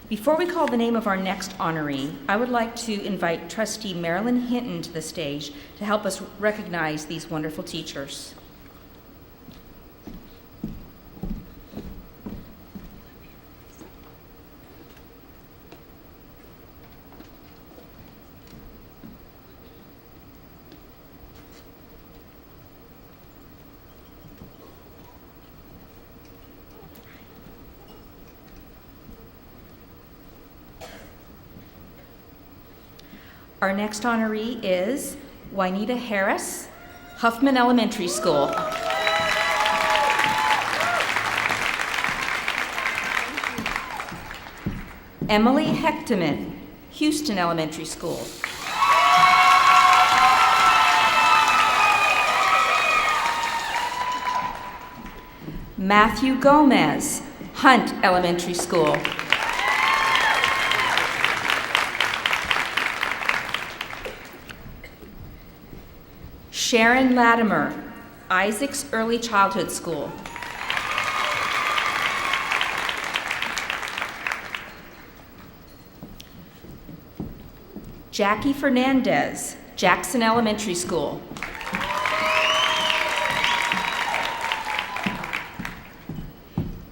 Before we call the name of our next honoree, I would like to invite Trustee Marilyn Hinton to the stage to help us recognize these wonderful teachers. Our next honoree is Juanita Harris, Huffman Elementary School. Emily Hechteman, Houston Elementary School. Matthew Gomez, Hunt Elementary School. Sharon Latimer, Isaacs Early Childhood School. Jackie Fernandez, Jackson Elementary School.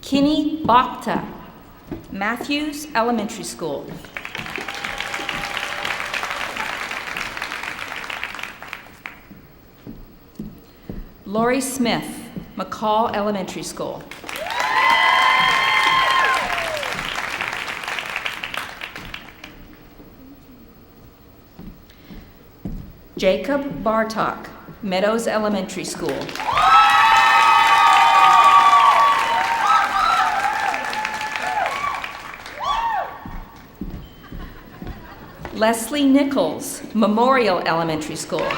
Kinney Bokta, Matthews Elementary School. Lori Smith, McCall Elementary School. Jacob Bartok, Meadows Elementary School. Leslie Nichols, Memorial Elementary School.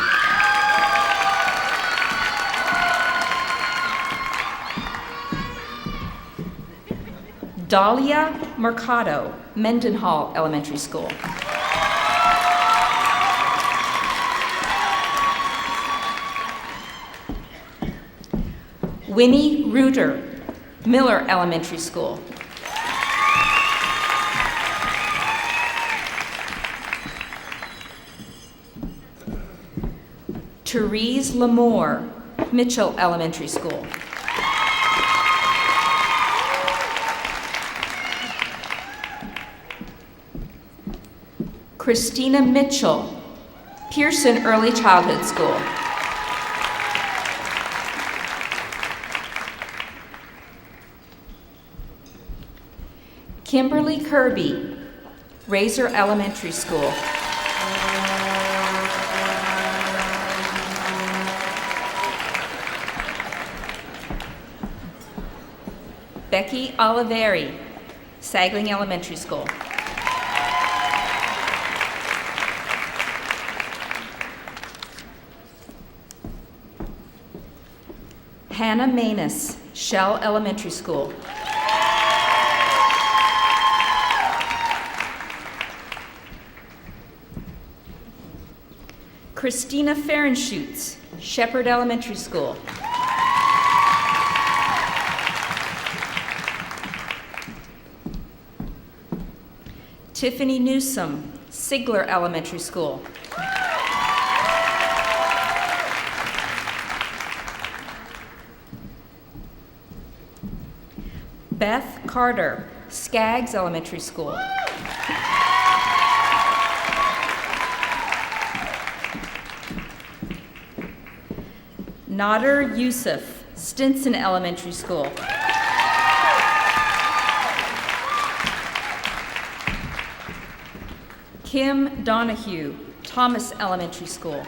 Dahlia Mercado, Mendenhall Elementary School. Winnie Reuter, Miller Elementary School. Therese Lamore, Mitchell Elementary School. Christina Mitchell, Pearson Early Childhood School. Kimberly Kirby, Razor Elementary School. Becky Oliveri, Sagling Elementary School. Hannah Manus, Shell Elementary School. Christina Fahrenschutz, Shepherd Elementary School. Tiffany Newsom, Sigler Elementary School. Beth Carter, Skaggs Elementary School. Nader Yusuf, Stinson Elementary School. Kim Donahue, Thomas Elementary School.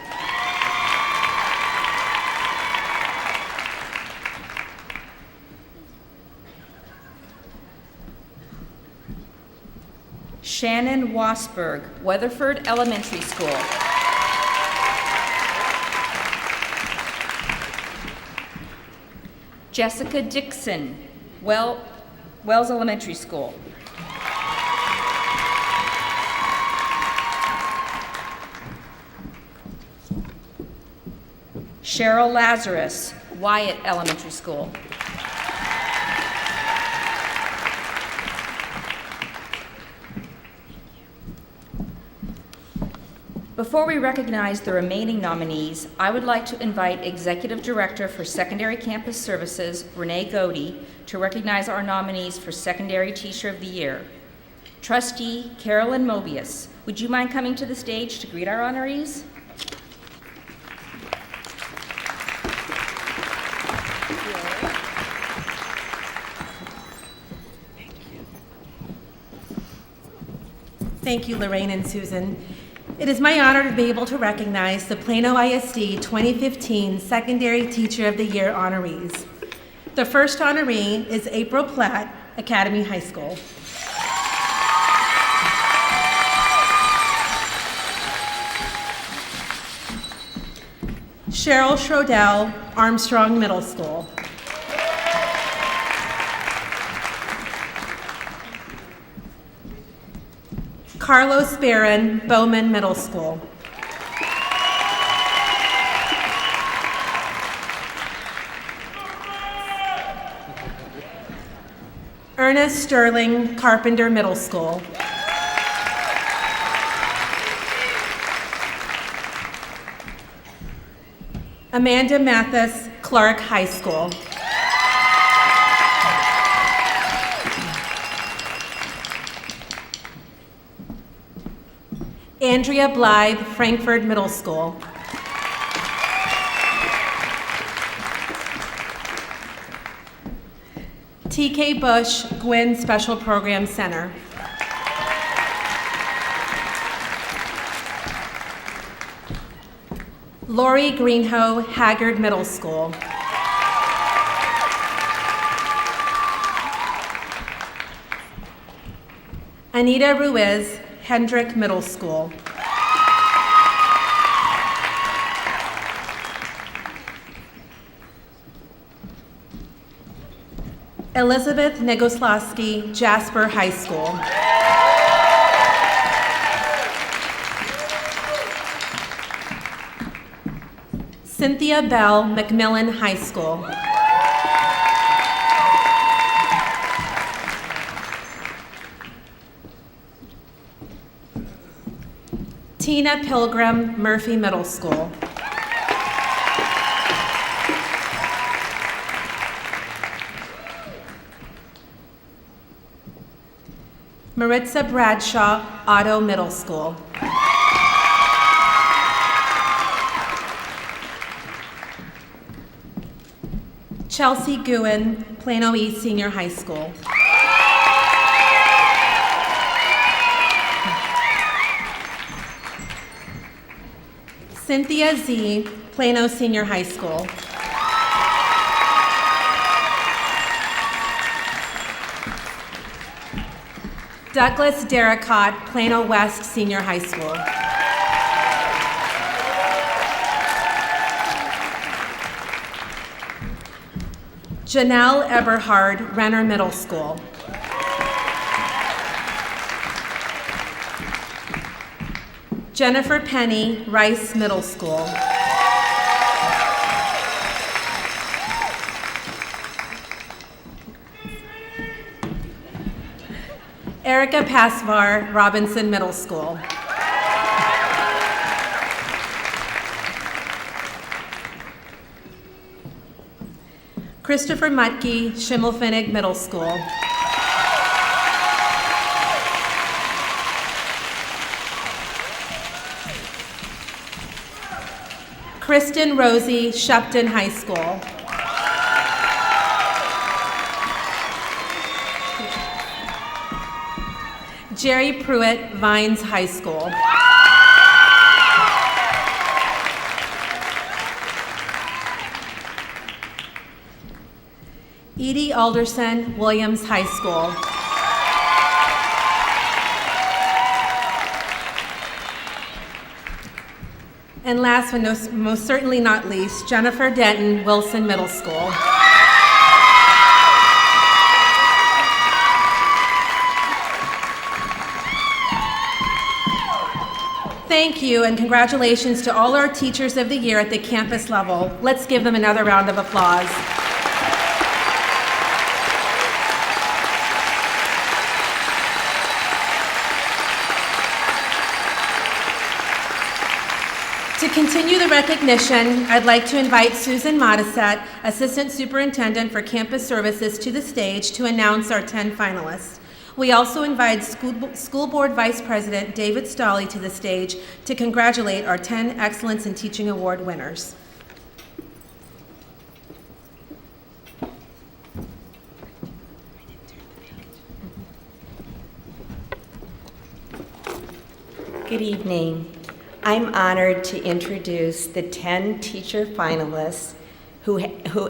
Shannon Wasberg, Weatherford Elementary School. Jessica Dixon, Wells Elementary School. Cheryl Lazarus, Wyatt Elementary School. Before we recognize the remaining nominees, I would like to invite Executive Director for Secondary Campus Services, Renee Godey, to recognize our nominees for Secondary Teacher of the Year. Trustee Carolyn Mobius, would you mind coming to the stage to greet our honorees? Thank you, Lorraine and Susan. It is my honor to be able to recognize the Plano ISD 2015 Secondary Teacher of the Year honorees. The first honoree is April Platt, Academy High School. Cheryl Schrodell, Armstrong Middle School. Carlos Barron, Bowman Middle School. Ernest Sterling, Carpenter Middle School. Amanda Mathis, Clark High School. Andrea Blythe, Frankfurt Middle School. TK Bush, Gwynn Special Program Center. Lori Greenhoe, Haggard Middle School. Anita Ruiz, Hendrick Middle School. Elizabeth Negoslawski, Jasper High School. Cynthia Bell, Macmillan High School. Tina Pilgrim, Murphy Middle School. Maritza Bradshaw, Otto Middle School. Chelsea Guin, Plano East Senior High School. Cynthia Z, Plano Senior High School. Douglas Derricott, Plano West Senior High School. Janelle Eberhard, Renner Middle School. Jennifer Penny, Rice Middle School. Erica Pasvar, Robinson Middle School. Christopher Mutke, Schimmelfinnig Middle School. Kristen Rosie, Shupton High School. Jerry Pruitt, Vines High School. Edie Alderson, Williams High School. And last but most certainly not least, Jennifer Denton, Wilson Middle School. Thank you, and congratulations to all our Teachers of the Year at the campus level. Let's give them another round of applause. To continue the recognition, I'd like to invite Susan Modisette, Assistant Superintendent for Campus Services, to the stage to announce our 10 finalists. We also invite School Board Vice President David Stolley to the stage to congratulate our 10 Excellence in Teaching Award winners. Good evening. I'm honored to introduce the 10 teacher finalists who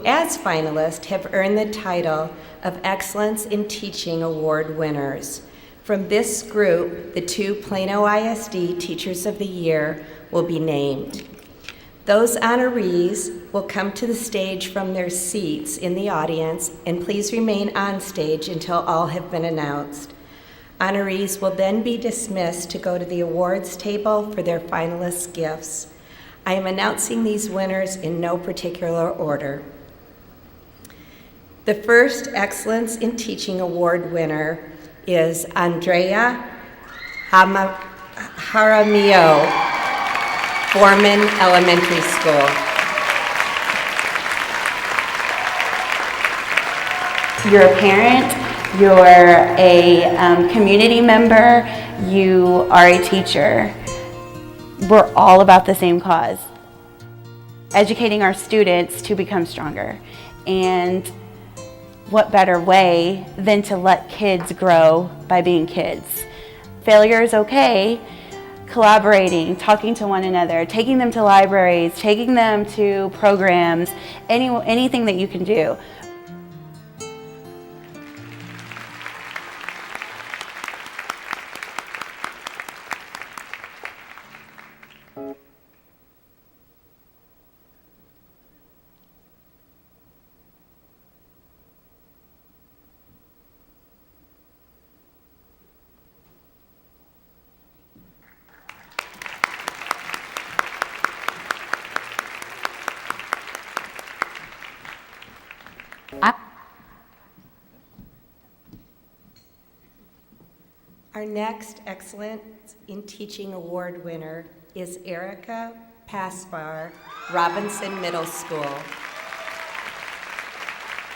as finalists have earned the title of Excellence in Teaching Award winners. From this group, the 2 Plano ISD Teachers of the Year will be named. Those honorees will come to the stage from their seats in the audience, and please remain on stage until all have been announced. Honorees will then be dismissed to go to the awards table for their finalists' gifts. I am announcing these winners in no particular order. The first Excellence in Teaching Award winner is Andrea Jaramillo, Foreman Elementary School. You're a parent, you're a community member, you are a teacher. We're all about the same cause, educating our students to become stronger. And what better way than to let kids grow by being kids? Failure is okay. Collaborating, talking to one another, taking them to libraries, taking them to programs, anything that you can do. Our next Excellence in Teaching Award winner is Erica Paspar, Robinson Middle School.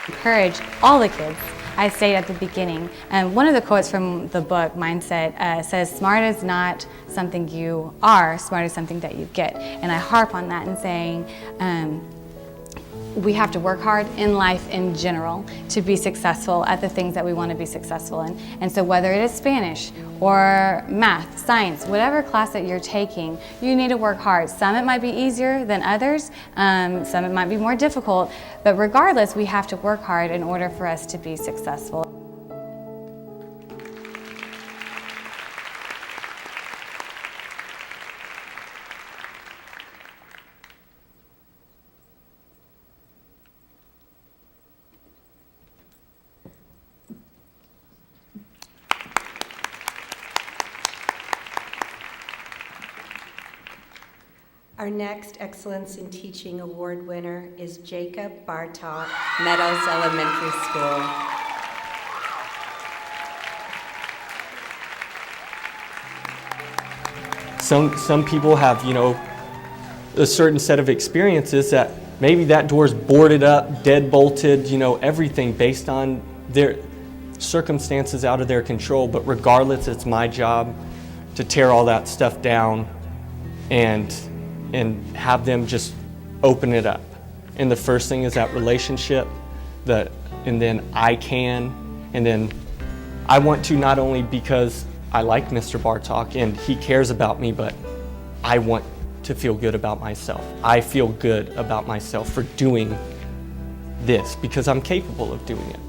Encourage all the kids. I stated at the beginning, and one of the quotes from the book, Mindset, says, smart is not something you are, smart is something that you get. And I harp on that in saying, we have to work hard in life in general to be successful at the things that we want to be successful in. And so whether it is Spanish or math, science, whatever class that you're taking, you need to work hard. Some it might be easier than others, some it might be more difficult, but regardless, we have to work hard in order for us to be successful. Our next Excellence in Teaching Award winner is Jacob Bartok, Meadows Elementary School. Some people have, a certain set of experiences that maybe that door's boarded up, dead-bolted, everything based on their circumstances out of their control. But regardless, it's my job to tear all that stuff down and have them just open it up. And the first thing is that relationship, and then and then I want to not only because I like Mr. Bartok and he cares about me, but I want to feel good about myself. I feel good about myself for doing this because I'm capable of doing it.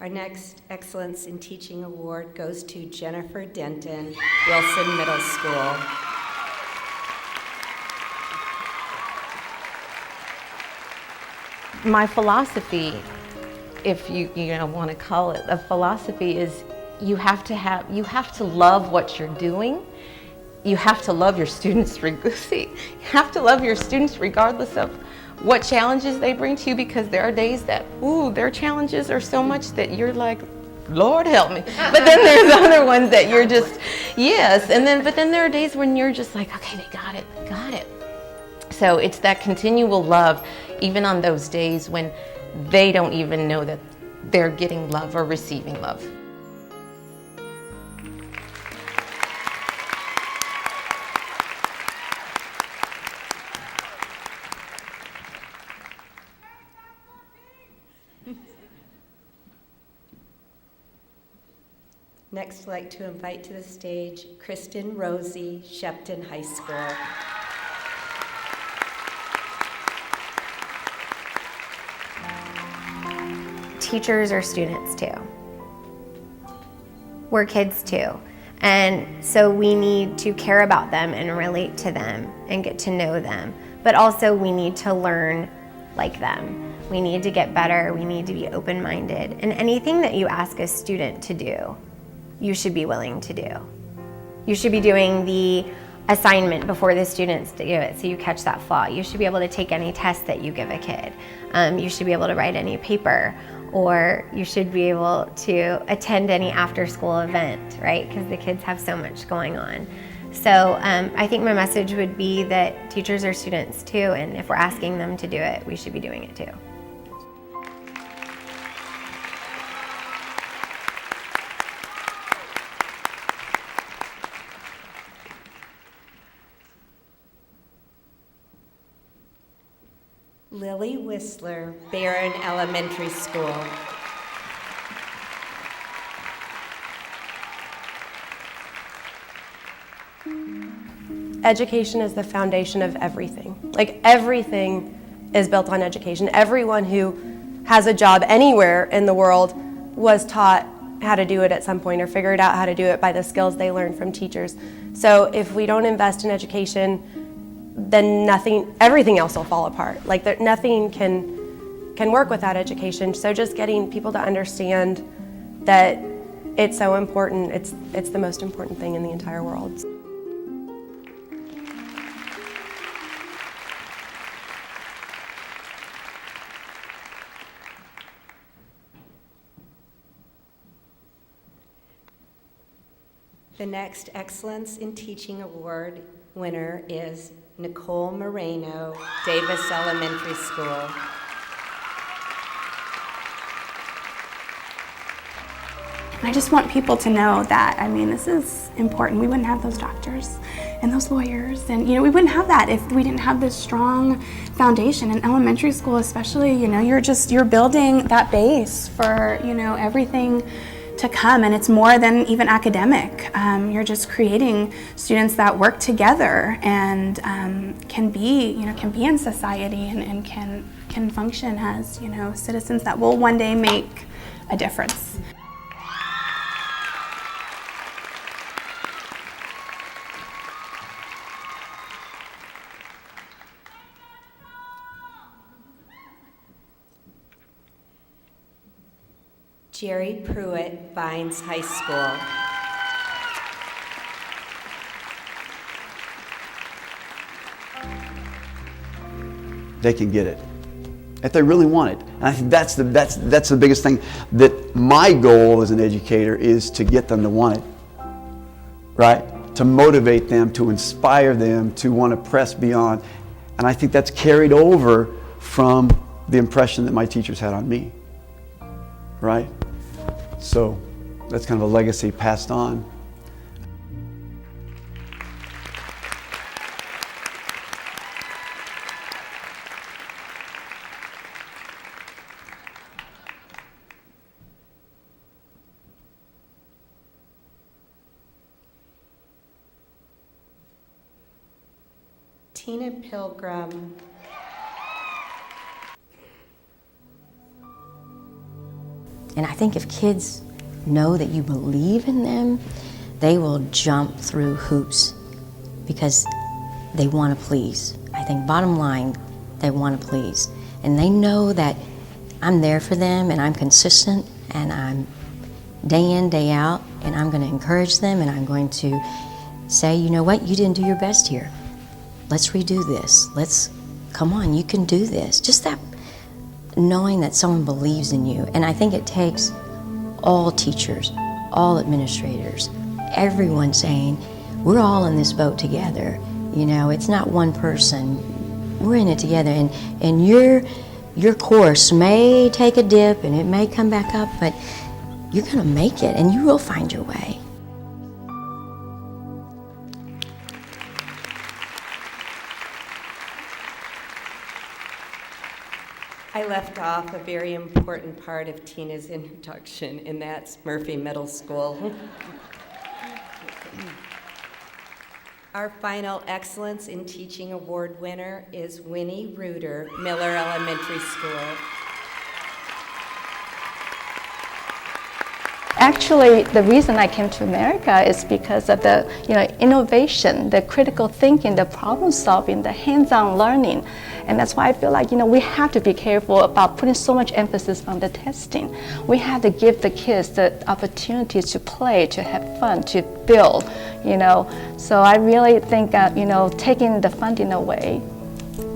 Our next Excellence in Teaching Award goes to Jennifer Denton, Wilson Middle School. My philosophy, if you want to call it a philosophy, is you have to love what you're doing. You have to love your students. You have to love your students regardless of what challenges they bring to you, because there are days that, their challenges are so much that you're like, Lord help me. But then there's other ones that you're just, yes. But then there are days when you're just like, okay, they got it. So it's that continual love, even on those days when they don't even know that they're getting love or receiving love. Next, I'd like to invite to the stage Kristen Rosie, Shepton High School. Teachers are students too. We're kids too. And so we need to care about them and relate to them and get to know them. But also we need to learn like them. We need to get better. We need to be open-minded. And anything that you ask a student to do, you should be willing to do. You should be doing the assignment before the students do it so you catch that flaw. You should be able to take any test that you give a kid. You should be able to write any paper, or you should be able to attend any after-school event, right? Because the kids have so much going on. So I think my message would be that teachers are students too, and if we're asking them to do it, we should be doing it too. Lily Whistler, Barron Elementary School. Education is the foundation of everything. Like, everything is built on education. Everyone who has a job anywhere in the world was taught how to do it at some point or figured out how to do it by the skills they learned from teachers. So if we don't invest in education, then everything else will fall apart. Like, nothing can work without education. So just getting people to understand that it's so important, it's the most important thing in the entire world. The next Excellence in Teaching Award winner is Nicole Moreno, Davis Elementary School. I just want people to know that, I mean, this is important. We wouldn't have those doctors and those lawyers, and we wouldn't have that if we didn't have this strong foundation. In elementary school especially, you're building that base for, everything to come, and it's more than even academic. You're just creating students that work together and can be in society and can function as, citizens that will one day make a difference. Jerry Pruitt, Vines High School. They can get it if they really want it. And I think that's the biggest thing, that my goal as an educator is to get them to want it, right? To motivate them, to inspire them, to want to press beyond. And I think that's carried over from the impression that my teachers had on me, right? So that's kind of a legacy passed on. Tina Pilgrim. And I think if kids know that you believe in them, they will jump through hoops because they want to please. I think bottom line, they want to please. And they know that I'm there for them and I'm consistent and I'm day in, day out, and I'm going to encourage them and I'm going to say, you know what, you didn't do your best here. Let's redo this. Come on, you can do this. Just that knowing that someone believes in you. And I think it takes all teachers, all administrators, everyone saying, we're all in this boat together. You know, it's not one person. We're in it together. And your course may take a dip and it may come back up, but you're going to make it and you will find your way. I left off a very important part of Tina's introduction, and that's Murphy Middle School. Our final Excellence in Teaching Award winner is Winnie Reuter, Miller Elementary School. Actually, the reason I came to America is because of the innovation, the critical thinking, the problem solving, the hands-on learning. And that's why I feel like we have to be careful about putting so much emphasis on the testing. We have to give the kids the opportunities to play, to have fun, to build, So I really think taking the funding away,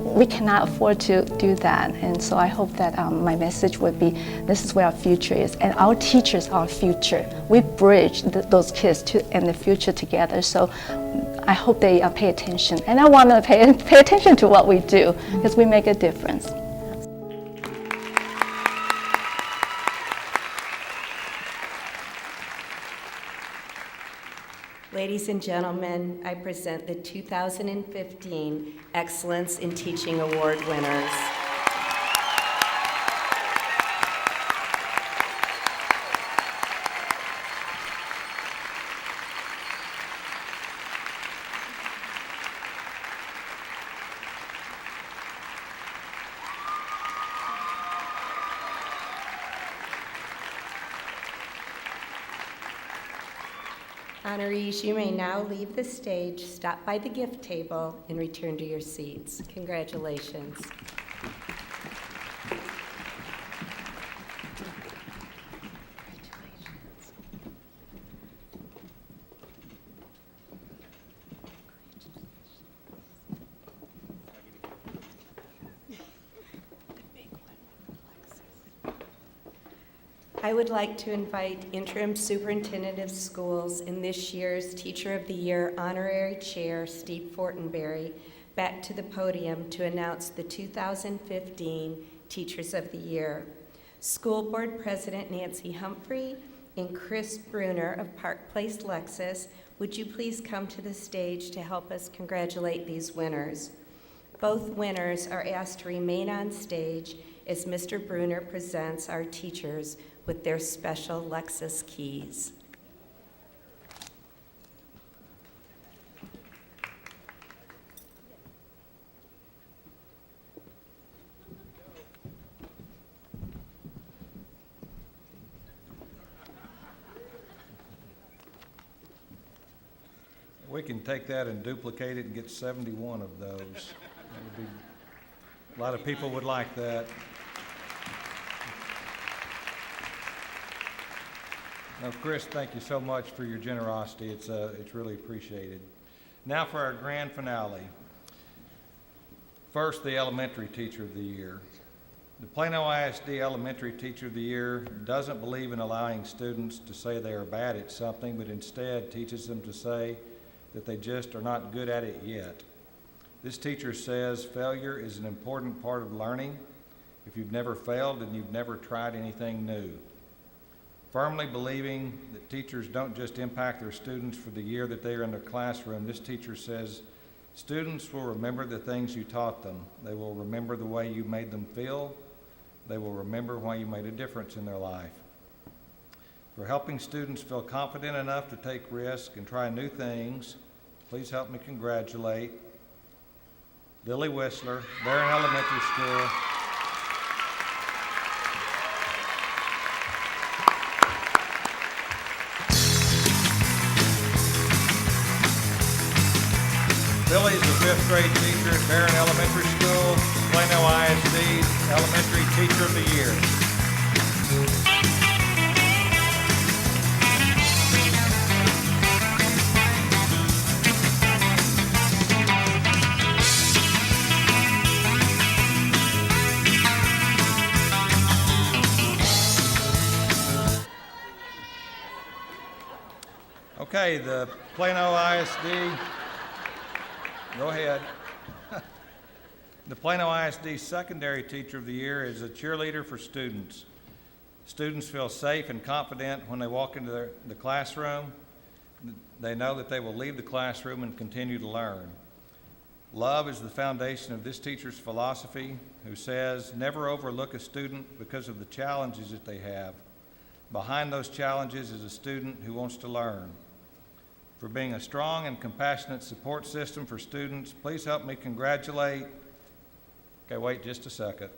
we cannot afford to do that. And so I hope that my message would be, this is where our future is, and our teachers are our future. We bridge those kids and the future together. So I hope they pay attention. And I want to pay attention to what we do, because we make a difference. Ladies and gentlemen, I present the 2015 Excellence in Teaching Award winners. Honorees, you may now leave the stage, stop by the gift table, and return to your seats. Congratulations. I would like to invite Interim Superintendent of Schools and this year's Teacher of the Year Honorary Chair, Steve Fortenberry, back to the podium to announce the 2015 Teachers of the Year. School Board President Nancy Humphrey and Chris Bruner of Park Place, Lexus, would you please come to the stage to help us congratulate these winners? Both winners are asked to remain on stage as Mr. Bruner presents our teachers with their special Lexus keys. We can take that and duplicate it and get 71 of those. A lot of people would like that. Now, Chris, thank you so much for your generosity. It's really appreciated. Now for our grand finale. First, the Elementary Teacher of the Year. The Plano ISD Elementary Teacher of the Year doesn't believe in allowing students to say they are bad at something, but instead teaches them to say that they just are not good at it yet. This teacher says failure is an important part of learning. If you've never failed, then you've never tried anything new. Firmly believing that teachers don't just impact their students for the year that they are in their classroom, this teacher says students will remember the things you taught them. They will remember the way you made them feel. They will remember why you made a difference in their life. For helping students feel confident enough to take risks and try new things, please help me congratulate Lily Whistler, Barron Elementary School. Lily is the 5th grade teacher at Barron Elementary School, Plano ISD Elementary Teacher of the Year. Okay, the Plano ISD, go ahead. The Plano ISD Secondary Teacher of the Year is a cheerleader for students. Students feel safe and confident when they walk into the classroom. They know that they will leave the classroom and continue to learn. Love is the foundation of this teacher's philosophy, who says, never overlook a student because of the challenges that they have. Behind those challenges is a student who wants to learn. For being a strong and compassionate support system for students, please help me congratulate. Okay, wait just a second.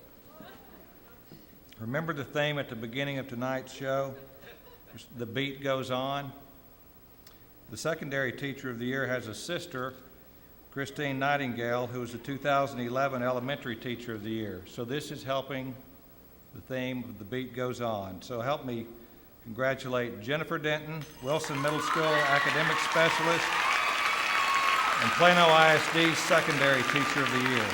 Remember the theme at the beginning of tonight's show? The beat goes on. The Secondary Teacher of the Year has a sister, Christine Nightingale, who was the 2011 Elementary Teacher of the Year. So this is helping the theme of the beat goes on. So help me congratulate Jennifer Denton, Wilson Middle School Academic Specialist, and Plano ISD Secondary Teacher of the Year.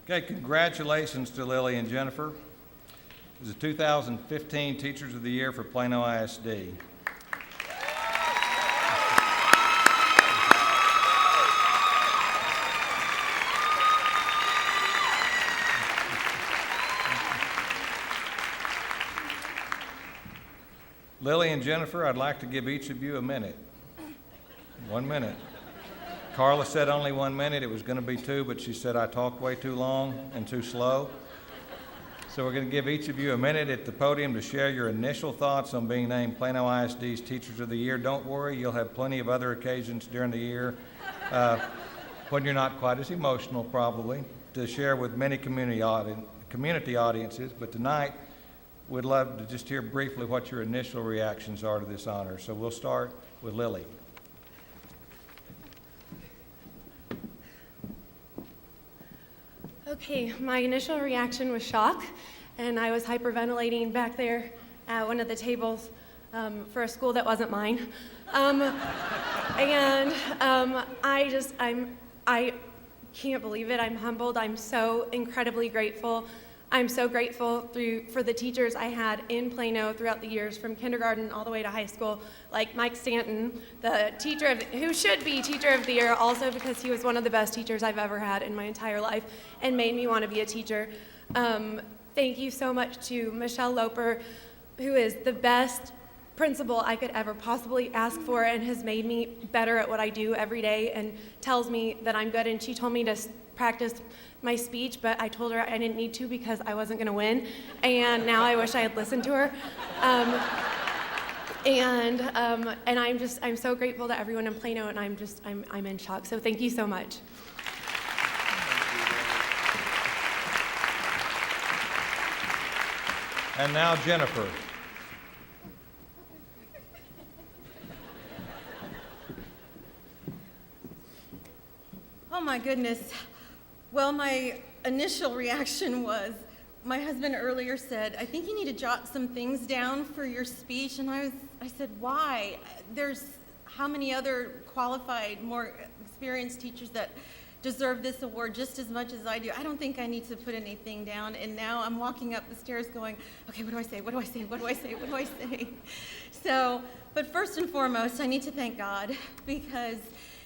Okay, congratulations to Lily and Jennifer. It was the 2015 Teachers of the Year for Plano ISD. Lily and Jennifer, I'd like to give each of you a minute. 1 minute. Carla said only 1 minute. It was going to be 2, but she said I talked way too long and too slow. So we're going to give each of you a minute at the podium to share your initial thoughts on being named Plano ISD's Teachers of the Year. Don't worry, you'll have plenty of other occasions during the year when you're not quite as emotional, probably, to share with many community audiences. But tonight, we'd love to just hear briefly what your initial reactions are to this honor. So we'll start with Lily. Okay, my initial reaction was shock, and I was hyperventilating back there at one of the tables for a school that wasn't mine. I can't believe it. I'm humbled. I'm so incredibly grateful. I'm so grateful for the teachers I had in Plano throughout the years, from kindergarten all the way to high school, like Mike Stanton, the who should be Teacher of the Year, also because he was one of the best teachers I've ever had in my entire life and made me want to be a teacher. Thank you so much to Michelle Loper, who is the best principal I could ever possibly ask for and has made me better at what I do every day and tells me that I'm good. And she told me to practice my speech, but I told her I didn't need to because I wasn't going to win. And now I wish I had listened to her. And I'm so grateful to everyone in Plano, and I'm in shock. So thank you so much. And now Jennifer. Oh my goodness. Well, my initial reaction was, my husband earlier said, I think you need to jot some things down for your speech. And I said, why? There's how many other qualified, more experienced teachers that deserve this award just as much as I do. I don't think I need to put anything down. And now I'm walking up the stairs going, okay, what do I say? What do I say? What do I say? What do I say? So, but first and foremost, I need to thank God, because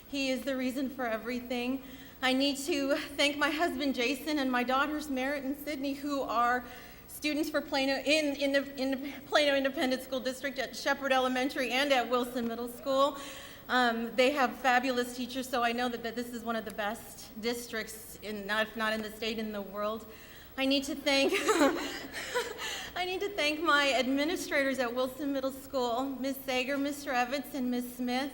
He is the reason for everything. I need to thank my husband, Jason, and my daughters, Merritt and Sydney, who are students for Plano in the Plano Independent School District at Shepherd Elementary and at Wilson Middle School. They have fabulous teachers, so I know that this is one of the best districts, if not in the state, in the world. I need to thank my administrators at Wilson Middle School, Ms. Sager, Mr. Evans, and Ms. Smith.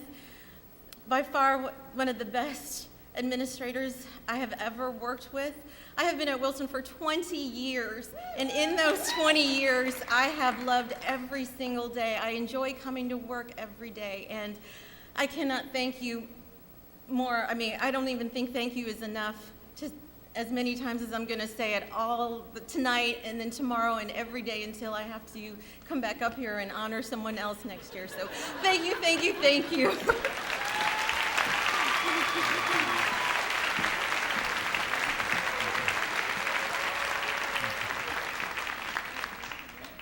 By far one of the best administrators I have ever worked with. I have been at Wilson for 20 years, and in those 20 years, I have loved every single day. I enjoy coming to work every day, and I cannot thank you more. I mean, I don't even think thank you is enough, to as many times as I'm going to say it all tonight and then tomorrow and every day until I have to come back up here and honor someone else next year. So thank you, thank you, thank you.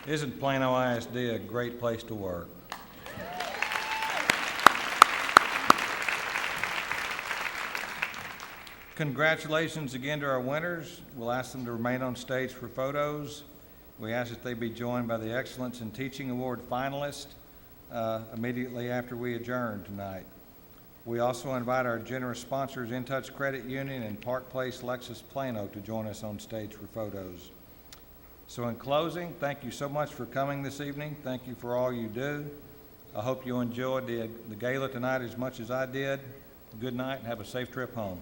Isn't Plano ISD a great place to work? Congratulations again to our winners. We'll ask them to remain on stage for photos. We ask that they be joined by the Excellence in Teaching Award finalists immediately after we adjourn tonight. We also invite our generous sponsors, In Touch Credit Union and Park Place Lexus Plano, to join us on stage for photos. So in closing, thank you so much for coming this evening. Thank you for all you do. I hope you enjoyed the gala tonight as much as I did. Good night and have a safe trip home.